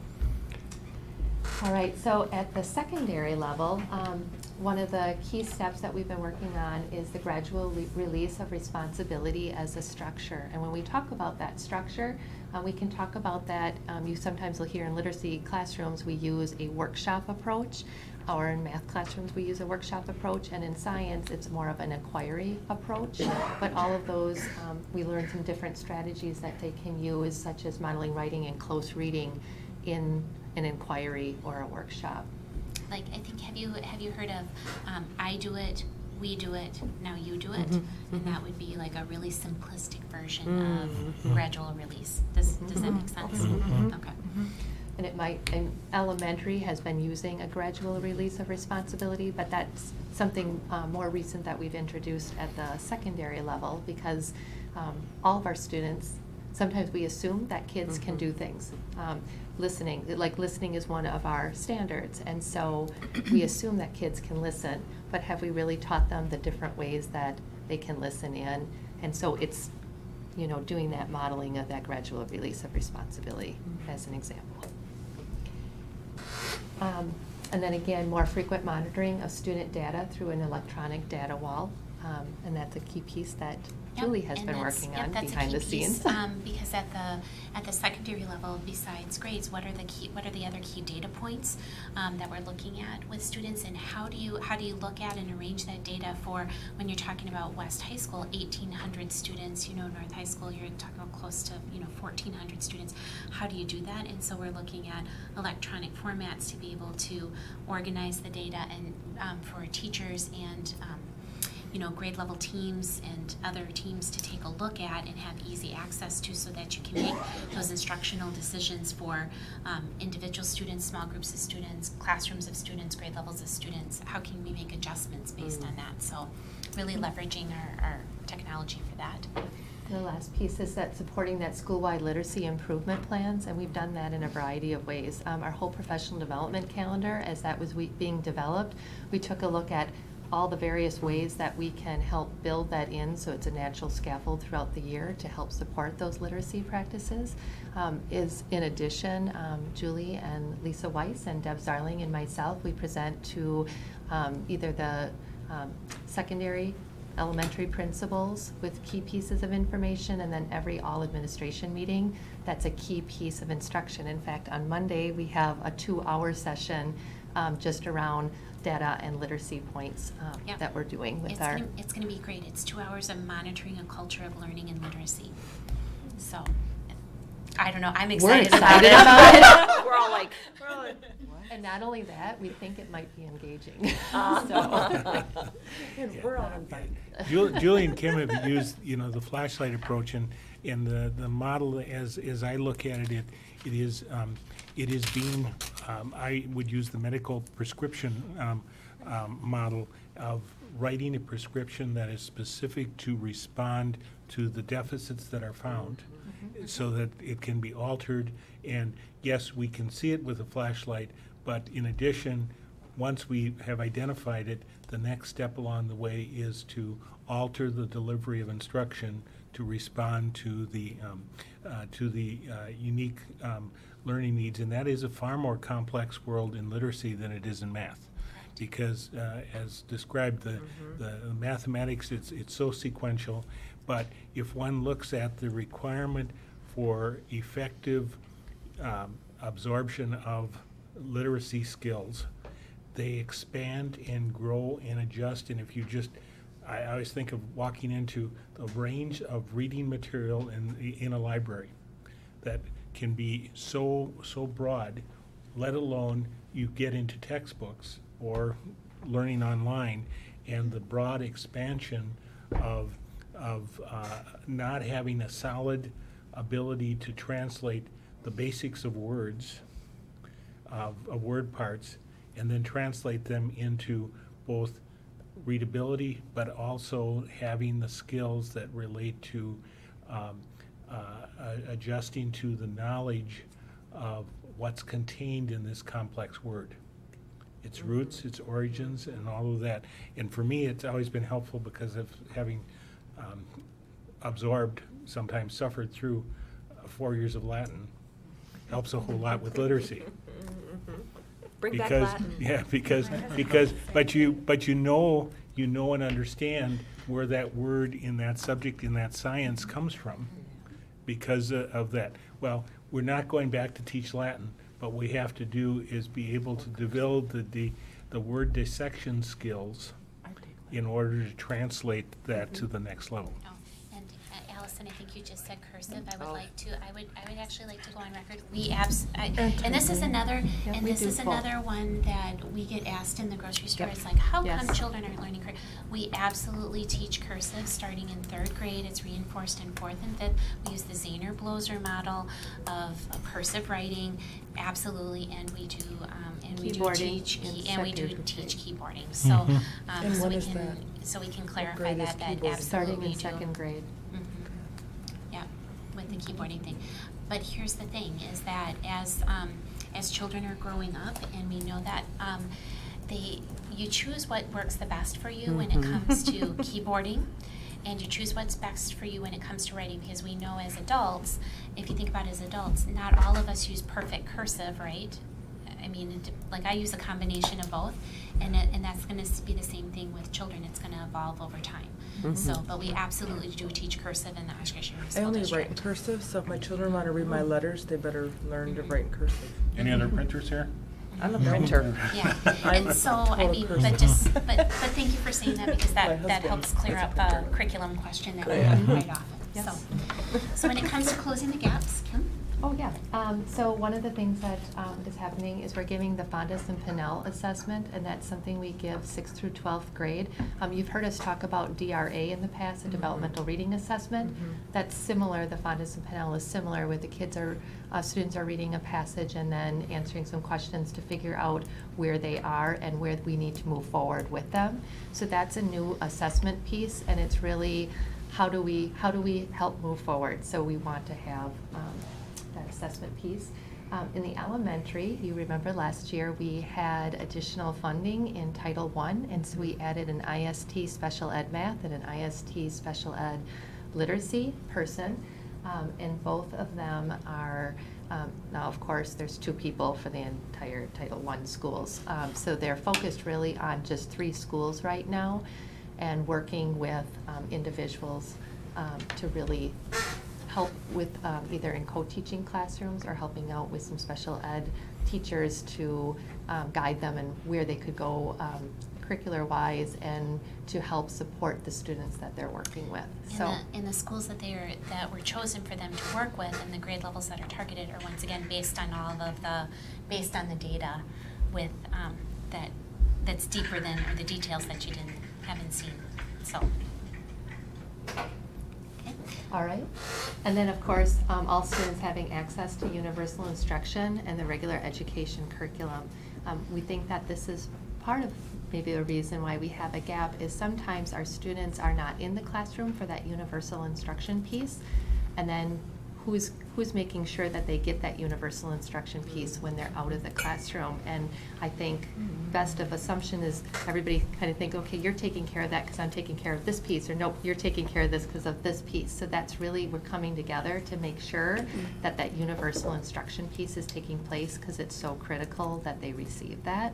all right, so at the secondary level, one of the key steps that we've been working on is the gradual release of responsibility as a structure. And when we talk about that structure, we can talk about that. You sometimes will hear in literacy classrooms we use a workshop approach, or in math classrooms we use a workshop approach, and in science it's more of an inquiry approach. But all of those, we learn some different strategies that they can use, such as modeling writing and close reading in an inquiry or a workshop. I think, have you heard of I Do It, we do it, now you do it, and that would be like a really simplistic version of gradual release. Does that make sense? Okay. And it might, and elementary has been using a gradual release of responsibility, but that's something more recent that we've introduced at the secondary level, because all of our students, sometimes we assume that kids can do things. Listening is one of our standards, and so we assume that kids can listen, but have we really taught them the different ways that they can listen in? And so it's, doing that modeling of that gradual release of responsibility as an example. And then again, more frequent monitoring of student data through an electronic data wall, and that's a key piece that Julie has been working on behind the scenes. Because at the secondary level, besides grades, what are the other key data points that we're looking at with students, and how do you look at and arrange that data for when you're talking about West High School, 1,800 students, North High School, you're talking about close to 1,400 students. How do you do that? And so we're looking at electronic formats to be able to organize the data and for teachers and grade level teams and other teams to take a look at and have easy access to, so that you can make those instructional decisions for individual students, small groups of students, classrooms of students, grade levels of students. How can we make adjustments based on that? So really leveraging our technology for that. The last piece is that supporting that school-wide literacy improvement plans, and we've done that in a variety of ways. Our whole professional development calendar, as that was being developed, we took a look at all the various ways that we can help build that in, so it's a natural scaffold throughout the year to help support those literacy practices. Is in addition, Julie and Lisa Weiss and Deb Zarling and myself, we present to either the secondary, elementary principals with key pieces of information, and then every all administration meeting, that's a key piece of instruction. In fact, on Monday, we have a 2-hour session just around data and literacy points that we're doing with It's going to be great. It's 2 hours of monitoring a culture of learning and literacy. So, I don't know. I'm excited about it. We're all like, And not only that, we think it might be engaging. And we're all invited. Julie and Kim have used, the flashlight approach, and the model, as I look at it, it is being, I would use the medical prescription model of writing a prescription that is specific to respond to the deficits that are found, so that it can be altered. And yes, we can see it with a flashlight, but in addition, once we have identified it, the next step along the way is to alter the delivery of instruction to respond to the unique learning needs. And that is a far more complex world in literacy than it is in math, because as described, the mathematics, it's so sequential. But if one looks at the requirement for effective absorption of literacy skills, they expand and grow and adjust. And if you just, I always think of walking into the range of reading material in a library that can be so broad, let alone you get into textbooks or learning online, and the broad expansion of not having a solid ability to translate the basics of words, of word parts, and then translate them into both readability, but also having the skills that relate to adjusting to the knowledge of what's contained in this complex word. Its roots, its origins, and all of that. And for me, it's always been helpful because of having absorbed, sometimes suffered through 4 years of Latin. Helps a whole lot with literacy. bring back Latin. Yeah, because but you know and understand where that word in that subject, in that science comes from because of that. Well, we're not going back to teach Latin, but what we have to do is be able to develop the word dissection skills in order to translate that to the next level. And and I think you just said cursive, I Oh. would actually like to go on record. And this is another, Yeah, and we this do is both. another one that we get asked in the grocery store. Yep. It's like, how Yes. come children aren't learning cursive? We absolutely teach cursive starting in 3rd grade. It's reinforced in 4th and 5th. We use the Zahner-Bloser model of cursive writing, absolutely, and we do Keyboarding teach in and we do second teach grade. keyboarding. So, Mhm. And so when we is can that? so we can clarify grade is that keyboarding? absolutely Starting in do. 2nd grade. Mhm. Yeah, with the keyboarding thing. But here's the thing: is that as children are growing up, and we know that you choose what works the best for you when it comes to keyboarding, and you choose what's best for you when it comes to writing. Because we know as adults, if you think about it as adults, not all of us use perfect cursive, right? I mean, like I use a combination of both, and that's going to be the same thing with children. It's going to evolve over time. So, but we absolutely do teach cursive in the Oshkosh Area I School only District. write in cursive, so if my children want to read my letters, they better learn to write in cursive. Any other printers here? I'm a printer. Yeah, I'm and so, I total mean, cursive. but thank you for saying that, because My that husband helps clear is a up printer. a curriculum question that we Yeah. have quite often, Yes. So when it comes to closing the gaps, Kim? Oh, yeah. So one of the things that is happening is we're giving the Fondas and Pinnell assessment, and that's something we give 6th through 12th grade. You've heard us talk about DRA in the past, a developmental reading assessment. That's similar. The Fondas and Pinnell is similar, where the students are reading a passage and then answering some questions to figure out where they are and where we need to move forward with them. So that's a new assessment piece, and it's really how do we help move forward? So we want to have that assessment piece. In the elementary, you remember last year we had additional funding in Title I, and so we added an IST special ed math and an IST special ed literacy person, and both of them are, now of course there's 2 people for the entire Title I schools, so they're focused really on just 3 schools right now, and working with individuals to really help with either in co-teaching classrooms or helping out with some special ed teachers to guide them and where they could go curricular-wise, and to help support the students that they're working with. In the schools that were chosen for them to work with, and the grade levels that are targeted are once again based on the data with that's deeper than, or the details that you haven't seen. So. All right. And then, of course, all students having access to universal instruction and the regular education curriculum. We think that this is part of maybe the reason why we have a gap is sometimes our students are not in the classroom for that universal instruction piece. And then who's making sure that they get that universal instruction piece when they're out of the classroom? And I think best of assumption is everybody kind of think, okay, you're taking care of that because I'm taking care of this piece, or nope, you're taking care of this because of this piece. So that's really, we're coming together to make sure that that universal instruction piece is taking place, because it's so critical that they receive that.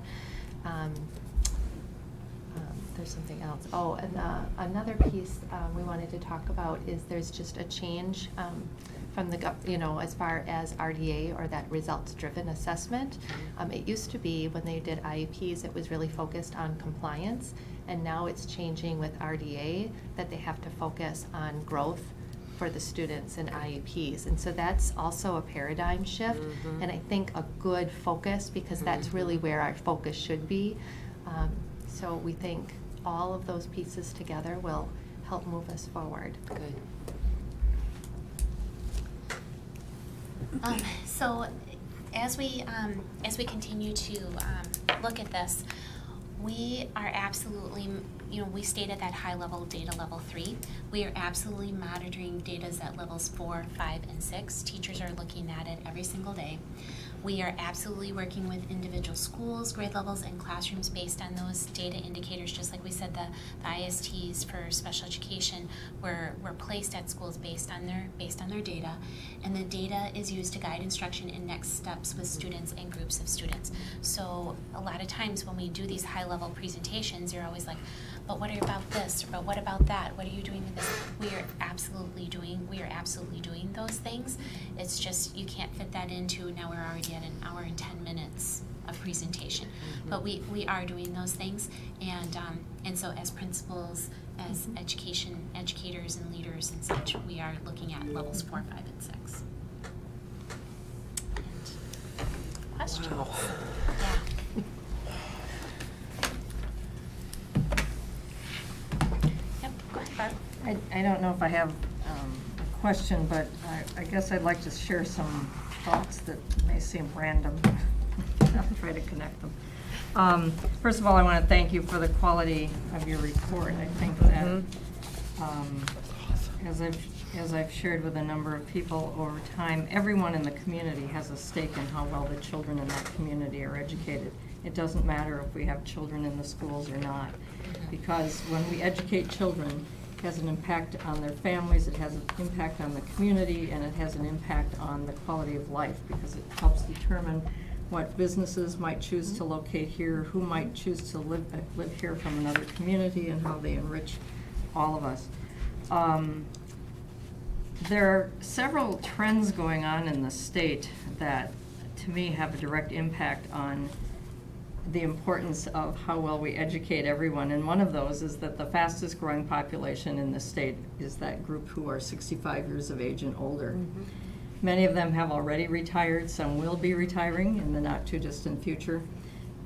There's something else. Oh, and another piece we wanted to talk about is there's just a change from the, as far as RDA, or that results-driven assessment. It used to be when they did IEPs, it was really focused on compliance, and now it's changing with RDA that they have to focus on growth for the students in IEPs. And so that's also a paradigm shift, and I think a good focus, because that's really where our focus should be. So we think all of those pieces together will help move us forward. Good. So as we continue to look at this, we are absolutely, we stayed at that high level data level 3. We are absolutely monitoring data at levels 4, 5, and 6. Teachers are looking at it every single day. We are absolutely working with individual schools, grade levels, and classrooms based on those data indicators. Just like we said, the ISTs for special education were placed at schools based on their data, and the data is used to guide instruction and next steps with students and groups of students. So a lot of times when we do these high-level presentations, you're always like, but what about this, or but what about that? What are you doing with this? We are absolutely doing those things. It's just you can't fit that into, now we're already at an hour and 10 minutes of presentation. But we are doing those things, and so as principals as educators and leaders and such, we are looking at levels 4, 5, and 6. And questions? Yeah. Yep, go ahead, Barb. I don't know if I have a question, but I guess I'd like to share some thoughts that may seem random. I'll try to connect them. First of all, I want to thank you for the quality of your report. I think that as I've shared with a number of people over time, everyone in the community has a stake in how well the children in that community are educated. It doesn't matter if we have children in the schools or not, because when we educate children, it has an impact on their families, it has an impact on the community, and it has an impact on the quality of life, because it helps determine what businesses might choose to locate here, who might choose to live here from another community, and how they enrich all of us. There are several trends going on in the state that, to me, have a direct impact on the importance of how well we educate everyone. And one of those is that the fastest growing population in the state is that group who are 65 years of age and older. Many of them have already retired, some will be retiring in the not too distant future.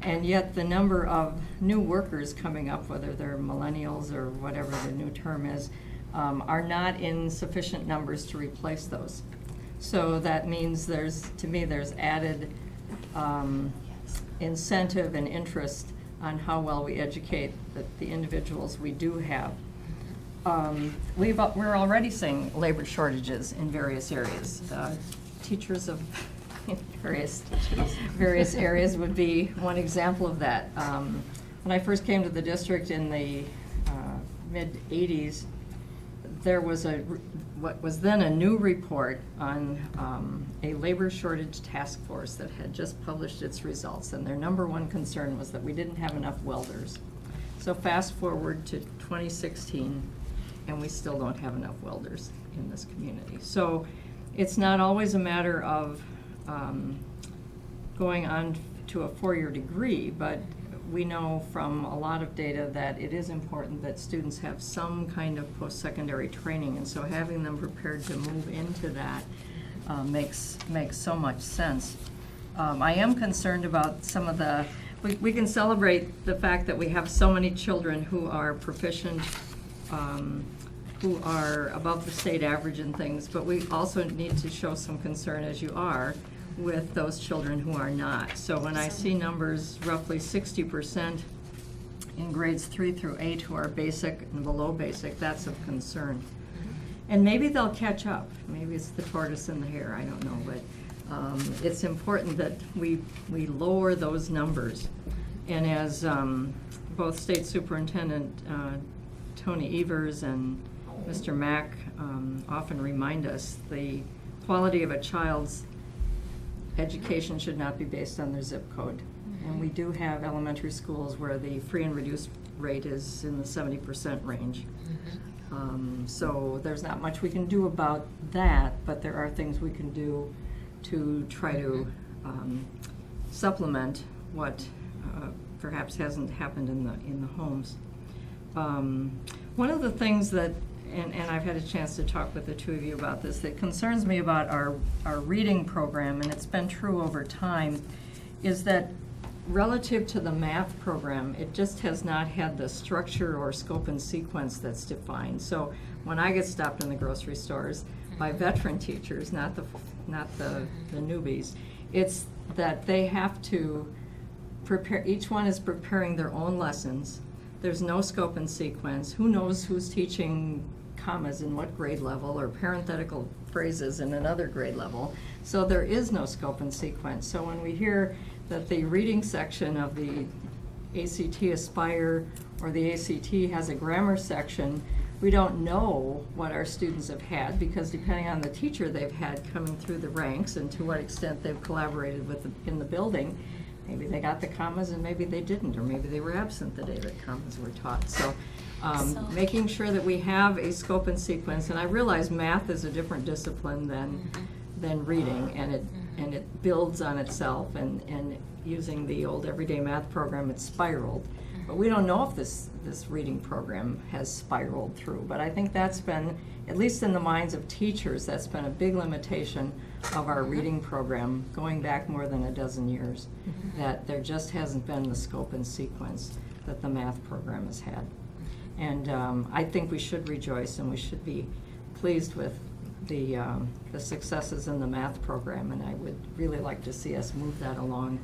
And yet the number of new workers coming up, whether they're millennials or whatever the new term is, are not in sufficient numbers to replace those. So that means there's added incentive and interest on how well we educate the individuals we do have. We're already seeing labor shortages in various areas. Teachers of various areas would be one example of that. When I first came to the district in the mid-'80s, there was what was then a new report on a labor shortage task force that had just published its results, and their number one concern was that we didn't have enough welders. So fast forward to 2016, and we still don't have enough welders in this community. So it's not always a matter of going on to a four-year degree, but we know from a lot of data that it is important that students have some kind of post-secondary training, and so having them prepared to move into that makes so much sense. I am concerned about some of the, we can celebrate the fact that we have so many children who are proficient, who are above the state average in things, but we also need to show some concern, as you are, with those children who are not. So when I see numbers, roughly 60% in grades 3 through 8 who are basic and below basic, that's of concern. And maybe they'll catch up. Maybe it's the tortoise and the hare, I don't know, but it's important that we lower those numbers. And as both State Superintendent Tony Evers and Mr. Mack often remind us, the quality of a child's education should not be based on their zip code. And we do have elementary schools where the free and reduced rate is in the 70% range. So there's not much we can do about that, but there are things we can do to try to supplement what perhaps hasn't happened in the homes. One of the things that, and I've had a chance to talk with the two of you about this, that concerns me about our reading program, and it's been true over time, is that relative to the math program, it just has not had the structure or scope and sequence that's defined. So when I get stopped in the grocery stores by veteran teachers, not the newbies, it's that they have to prepare, each one is preparing their own lessons. There's no scope and sequence. Who knows who's teaching commas in what grade level, or parenthetical phrases in another grade level? So there is no scope and sequence. So when we hear that the reading section of the ACT Aspire or the ACT has a grammar section, we don't know what our students have had, because depending on the teacher they've had coming through the ranks and to what extent they've collaborated with in the building, maybe they got the commas and maybe they didn't, or maybe they were absent the day that commas were taught. So making sure that we have a scope and sequence, and I realize math is a different discipline than reading, and it builds on itself, and using the old everyday math program, it spiraled. But we don't know if this reading program has spiraled through. But I think that's been, at least in the minds of teachers, that's been a big limitation of our reading program going back more than a dozen years, that there just hasn't been the scope and sequence that the math program has had. And I think we should rejoice and we should be pleased with the successes in the math program, and I would really like to see us move that along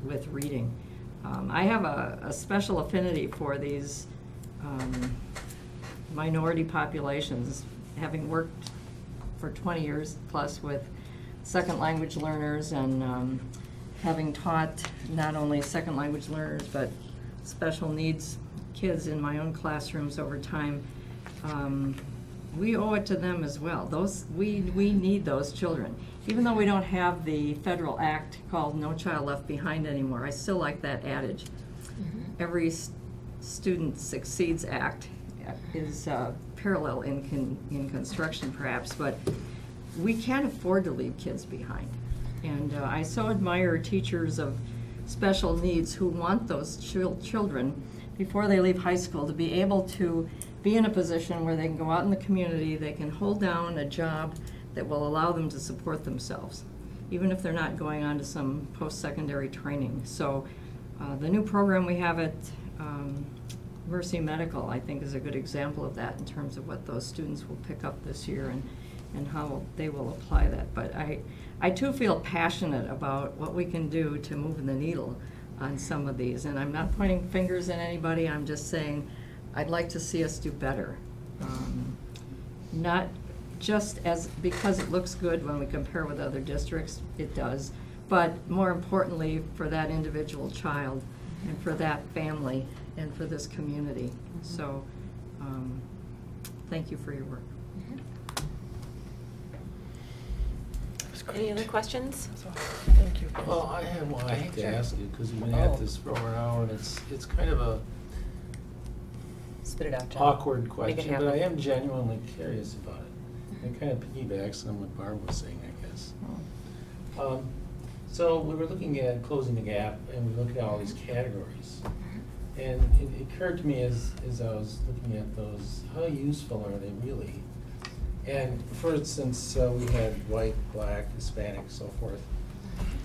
with reading. I have a special affinity for these minority populations, having worked for 20 years plus with second language learners and having taught not only second language learners but special needs kids in my own classrooms over time. We owe it to them as well. We need those children. Even though we don't have the federal act called No Child Left Behind anymore, I still like that adage. Every Student Succeeds Act is parallel in construction perhaps, but we can't afford to leave kids behind. And I so admire teachers of special needs who want those children before they leave high school to be able to be in a position where they can go out in the community, they can hold down a job that will allow them to support themselves, even if they're not going on to some post-secondary training. So the new program we have at Mercy Medical, I think, is a good example of that in terms of what those students will pick up this year and how they will apply that. But I too feel passionate about what we can do to move the needle on some of these. And I'm not pointing fingers at anybody, I'm just saying I'd like to see us do better. Not just because it looks good when we compare with other districts, it does, but more importantly for that individual child and for that family and for this community. So thank you for your work. Any other questions? Thank you. Well, I have to ask you, because we've been at this for over an hour, and it's kind of a Spit it out, John. awkward Make it question, but I happen. am genuinely curious about it. It kind of piggybacks on what Barb was saying, I guess. So we were looking at closing the gap, and we looked at all these categories. And it occurred to me as I was looking at those, how useful are they really? And for instance, we had white, black, Hispanic, so forth.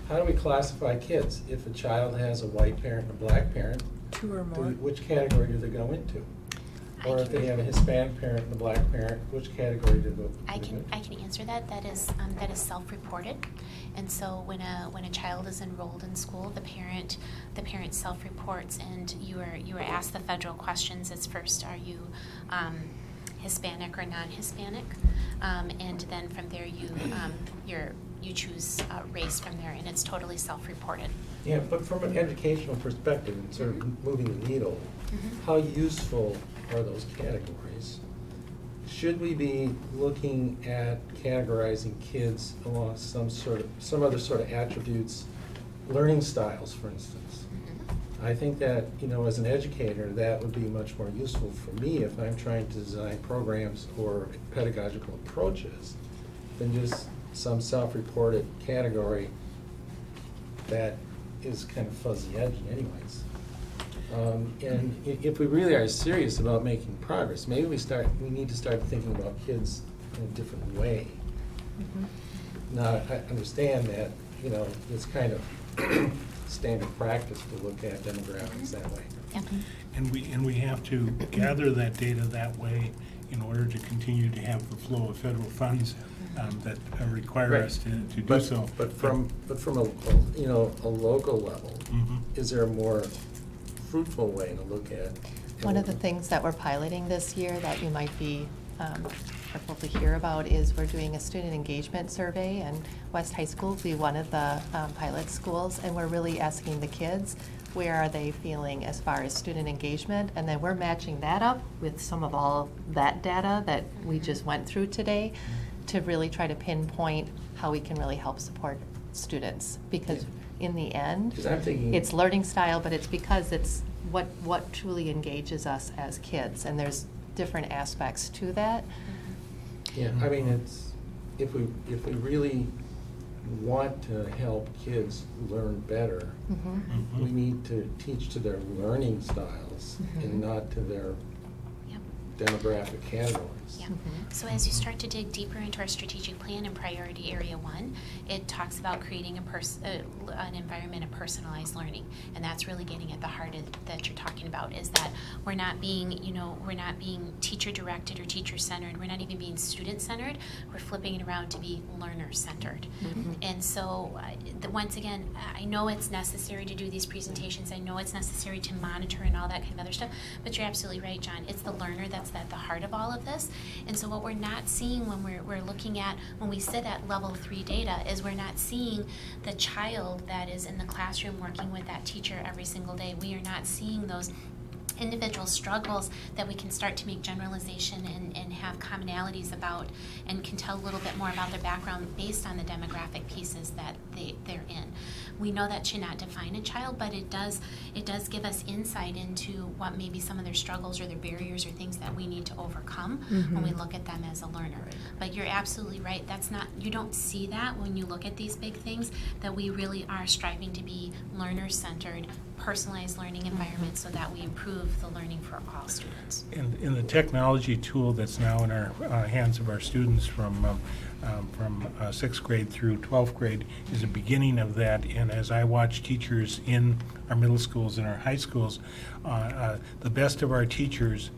How do we classify kids? If a child has a white parent and a black parent, Two or more. which category do they go into? Or if they have a Hispanic parent and a black parent, which category do they go I into? can answer that. That is self-reported, and so when a child is enrolled in school, the parent self-reports, and you are asked the federal questions. It's first, are you Hispanic or non-Hispanic, and then from there you choose race from there, and it's totally self-reported. Yeah, but from an educational perspective, and sort of moving the needle, how useful are those categories? Should we be looking at categorizing kids along some other sort of attributes, learning styles, for instance? I think that, as an educator, that would be much more useful for me if I'm trying to design programs or pedagogical approaches than just some self-reported category that is kind of fuzzy edge anyways. And if we really are serious about making progress, maybe we need to start thinking about kids in a different way. Now, I understand that, it's kind of standard practice to look at demographics that way. And we have to gather that data that way in order to continue to have the flow of federal funds that require Right. us to do so. But from a local level, is there a more fruitful way to look at? One of the things that we're piloting this year that you might be careful to hear about is we're doing a student engagement survey, and West High School will be one of the pilot schools, and we're really asking the kids, where are they feeling as far as student engagement, and then we're matching that up with some of all that data that we just went through today to really try to pinpoint how we can really help support students, because in the end, 'Cause I'm thinking- it's learning style, but it's because it's what truly engages us as kids, and there's different aspects to that. Yeah, I mean, if we really want to help kids learn better, we need to teach to their learning styles and not to their Yep. demographic categories. Yeah. So as you start to dig deeper into our strategic plan in priority area 1, it talks about creating an environment of personalized learning, and that's really getting at the heart of that you're talking about. Is that we're not being teacher directed or teacher centered. We're not even being student centered. We're flipping it around to be learner centered. And so once again, I know it's necessary to do these presentations. I know it's necessary to monitor and all that kind of other stuff. But you're absolutely right, John. It's the learner that's at the heart of all of this. And so what we're not seeing when we're looking at, when we sit at level 3 data, is we're not seeing the child that is in the classroom working with that teacher every single day. We are not seeing those individual struggles that we can start to make generalization and have commonalities about, and can tell a little bit more about their background based on the demographic pieces that they're in. We know that should not define a child, but it does give us insight into what maybe some of their struggles or their barriers or things that we need to overcome when we look at them as a learner. But you're absolutely right. You don't see that when you look at these big things, that we really are striving to be learner-centered, personalized learning environments so that we improve the learning for all students. And in the technology tool that's now in our hands of our students from 6th grade through 12th grade is a beginning of that. And as I watch teachers in our middle schools and our high schools, the best of our teachers,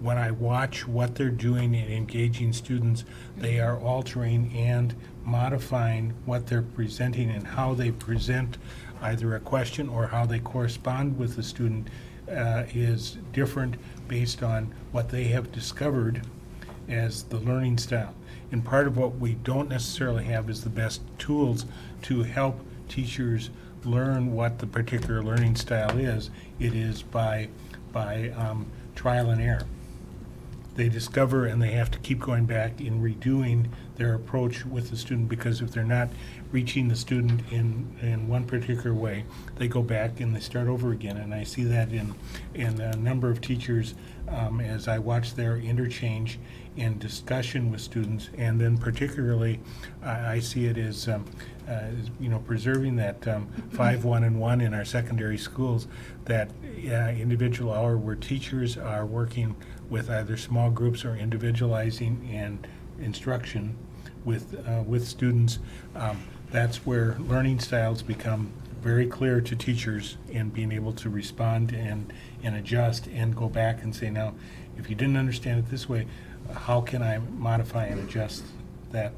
when I watch what they're doing in engaging students, they are altering and modifying what they're presenting, and how they present either a question or how they correspond with the student is different based on what they have discovered as the learning style. And part of what we don't necessarily have is the best tools to help teachers learn what the particular learning style is. It is by trial and error. They discover, and they have to keep going back and redoing their approach with the student, because if they're not reaching the student in one particular way, they go back and they start over again. And I see that in a number of teachers as I watch their interchange and discussion with students. And then particularly I see it as preserving that 5, 1, and 1 in our secondary schools, that individual hour where teachers are working with either small groups or individualizing and instruction with students. That's where learning styles become very clear to teachers, and being able to respond and adjust and go back and say, now, if you didn't understand it this way, how can I modify and adjust that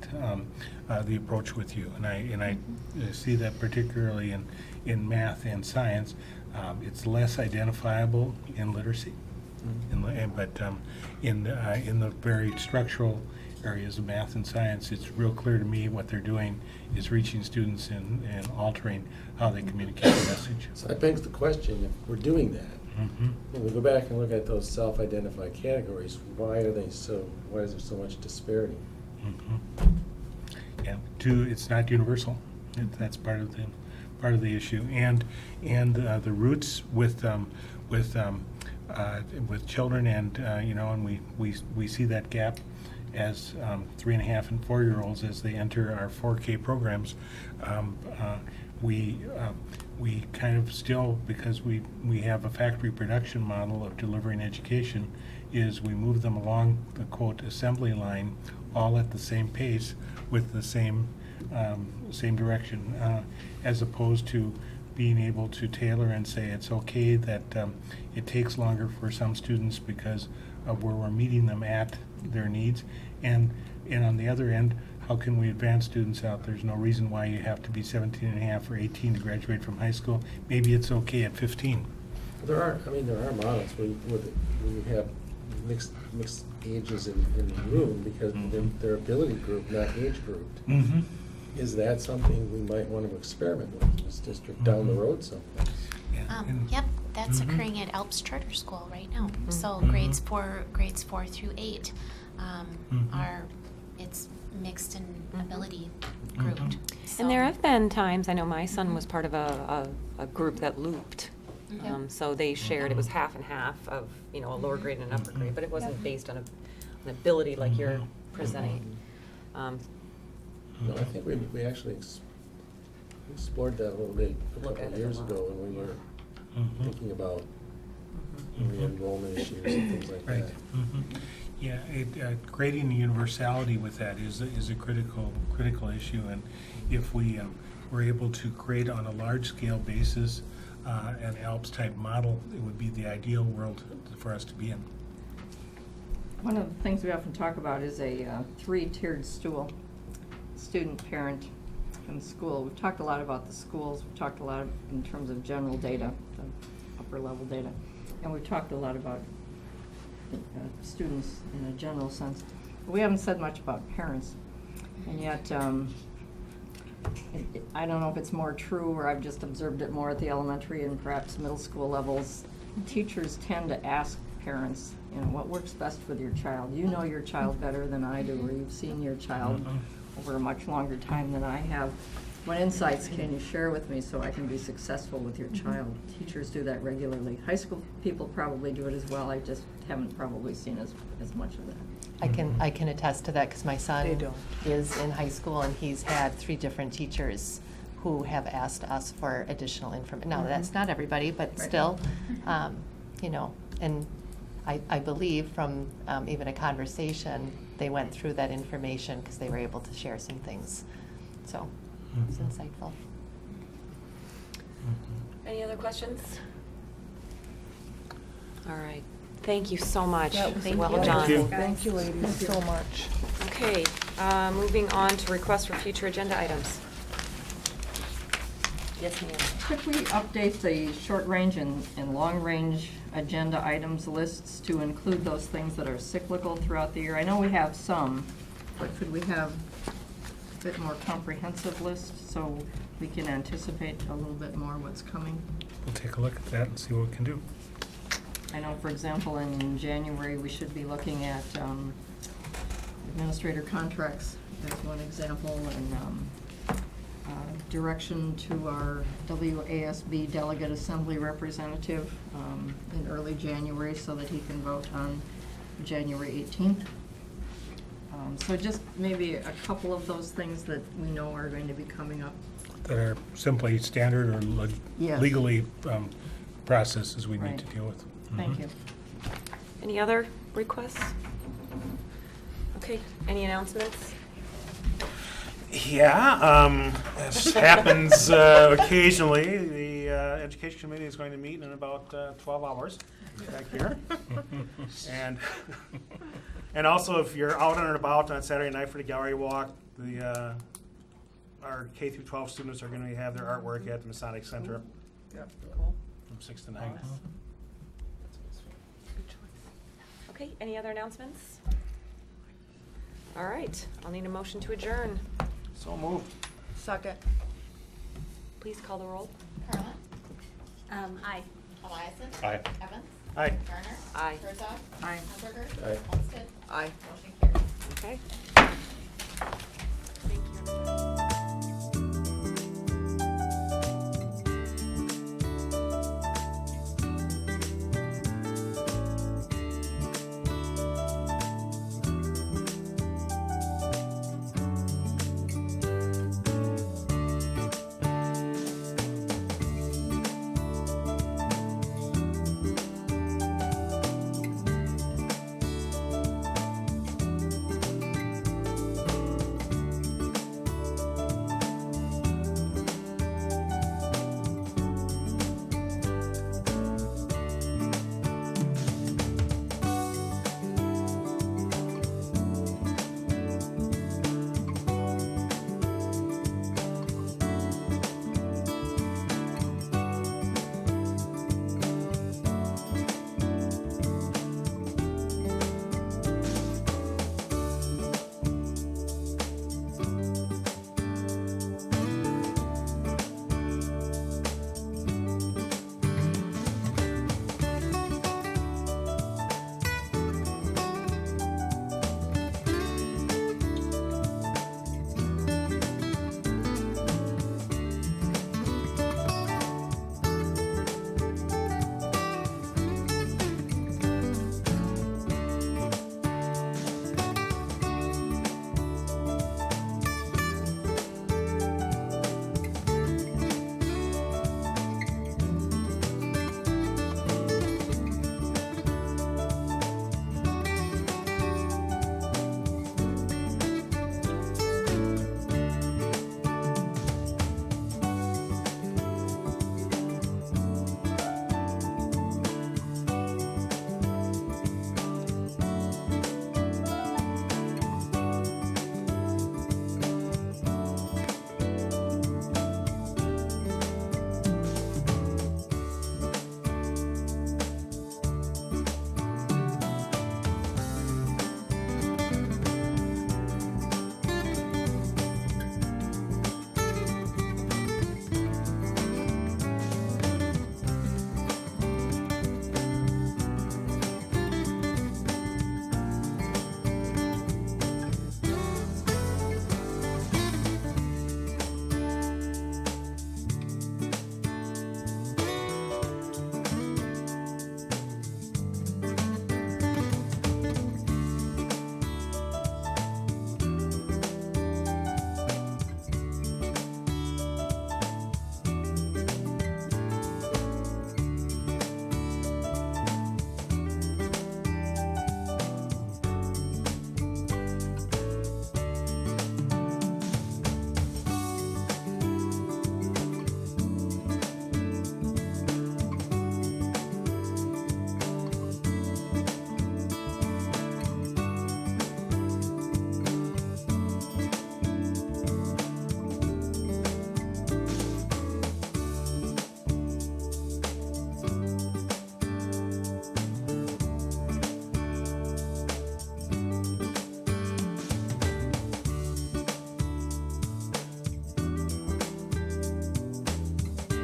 the approach with you? And I see that particularly in math and science. It's less identifiable in literacy, but in the very structural areas of math and science, it's real clear to me what they're doing is reaching students and altering how they communicate the message. So that begs the question, if we're doing that, when we go back and look at those self-identified categories, why is there so much disparity? Yeah, it's not universal. That's part of the issue, and the roots with children, and and we see that gap as 3.5 and 4-year-olds as they enter our 4K programs. We kind of still, because we have a factory production model of delivering education, is we move them along the quote assembly line, all at the same pace with the same direction, as opposed to being able to tailor and say it's okay that it takes longer for some students because of where we're meeting them at their needs, and on the other end, how can we advance students out? There's no reason why you have to be 17 and a half or 18 to graduate from high school. Maybe it's okay at 15. There are models where you have mixed ages in the room because their ability group, not age grouped. Is that something we might want to experiment with in this district down the road someplace? Yep, that's occurring at Alps Charter School right now. So grades 4 through 8 it's mixed in ability grouped. So. And there have been times, I know my son was part of a group that looped. So they shared, it was half and half of, a lower grade and an upper grade, but it wasn't based on an ability like you're presenting. No, I think we actually explored that a little bit a Look couple at of it a years lot. ago when we were Mhm. thinking about Mhm. re-enrollment issues and things like Right. that. Mhm. Yeah, creating the universality with that is a critical issue, and if we were able to create on a large-scale basis an ALPS-type model, it would be the ideal world for us to be in. One of the things we often talk about is a three-tiered stool, student, parent, and school. We've talked a lot about the schools, we've talked a lot in terms of general data, the upper-level data, and we've talked a lot about students in a general sense. But we haven't said much about parents, and yet I don't know if it's more true or I've just observed it more at the elementary and perhaps middle school levels. Teachers tend to ask parents, you know, what works best with your child. You know your child better than I do, or you've seen your child over a much longer time than I have. What insights can you share with me so I can be successful with your child? Teachers do that regularly. High school people probably do it as well. I just haven't probably seen as much of that. I can attest to that because my They son don't. is in high school and he's had 3 different teachers who have asked us for additional information. Now, that's not everybody, but Right. still, you know, and I believe from even a conversation, they went through that information because they were able to share some things. So it's Mhm. insightful. Any other questions? All right. Thank you so much. Well done. Thank you. Thank you, ladies, so much. Okay, moving on to requests for future agenda items. Yes, ma'am. Could we update the short-range and long-range agenda items lists to include those things that are cyclical throughout the year? I know we have some, but could we have a bit more comprehensive list so we can anticipate a little bit more what's coming? We'll take a look at that and see what we can do. I know, for example, in January, we should be looking at administrator contracts as one example, and direction to our WASB Delegate Assembly representative in early January so that he can vote on January 18th. So just maybe a couple of those things that we know are going to be coming up. That are simply standard or Yes. legally processes we need Right. to deal with. Thank Mhm. you. Any other requests? Okay, any announcements? Yeah, as happens occasionally, the Education Committee is going to meet in about 12 hours back here. And also, if you're out and about on Saturday night for the gallery walk, our K through 12 students are going to have their artwork at the Masonic Center Yep. from 6 to 9. Okay, any other announcements? All right, I'll need a motion to adjourn. So moved. Second. Please call the roll. Carla? Aye. Eliason? Aye. Evans? Aye. Garner? Aye. Herzog? Aye. Hamburger? Aye. Olmsted? Aye. Motion carries. Okay. Thank you.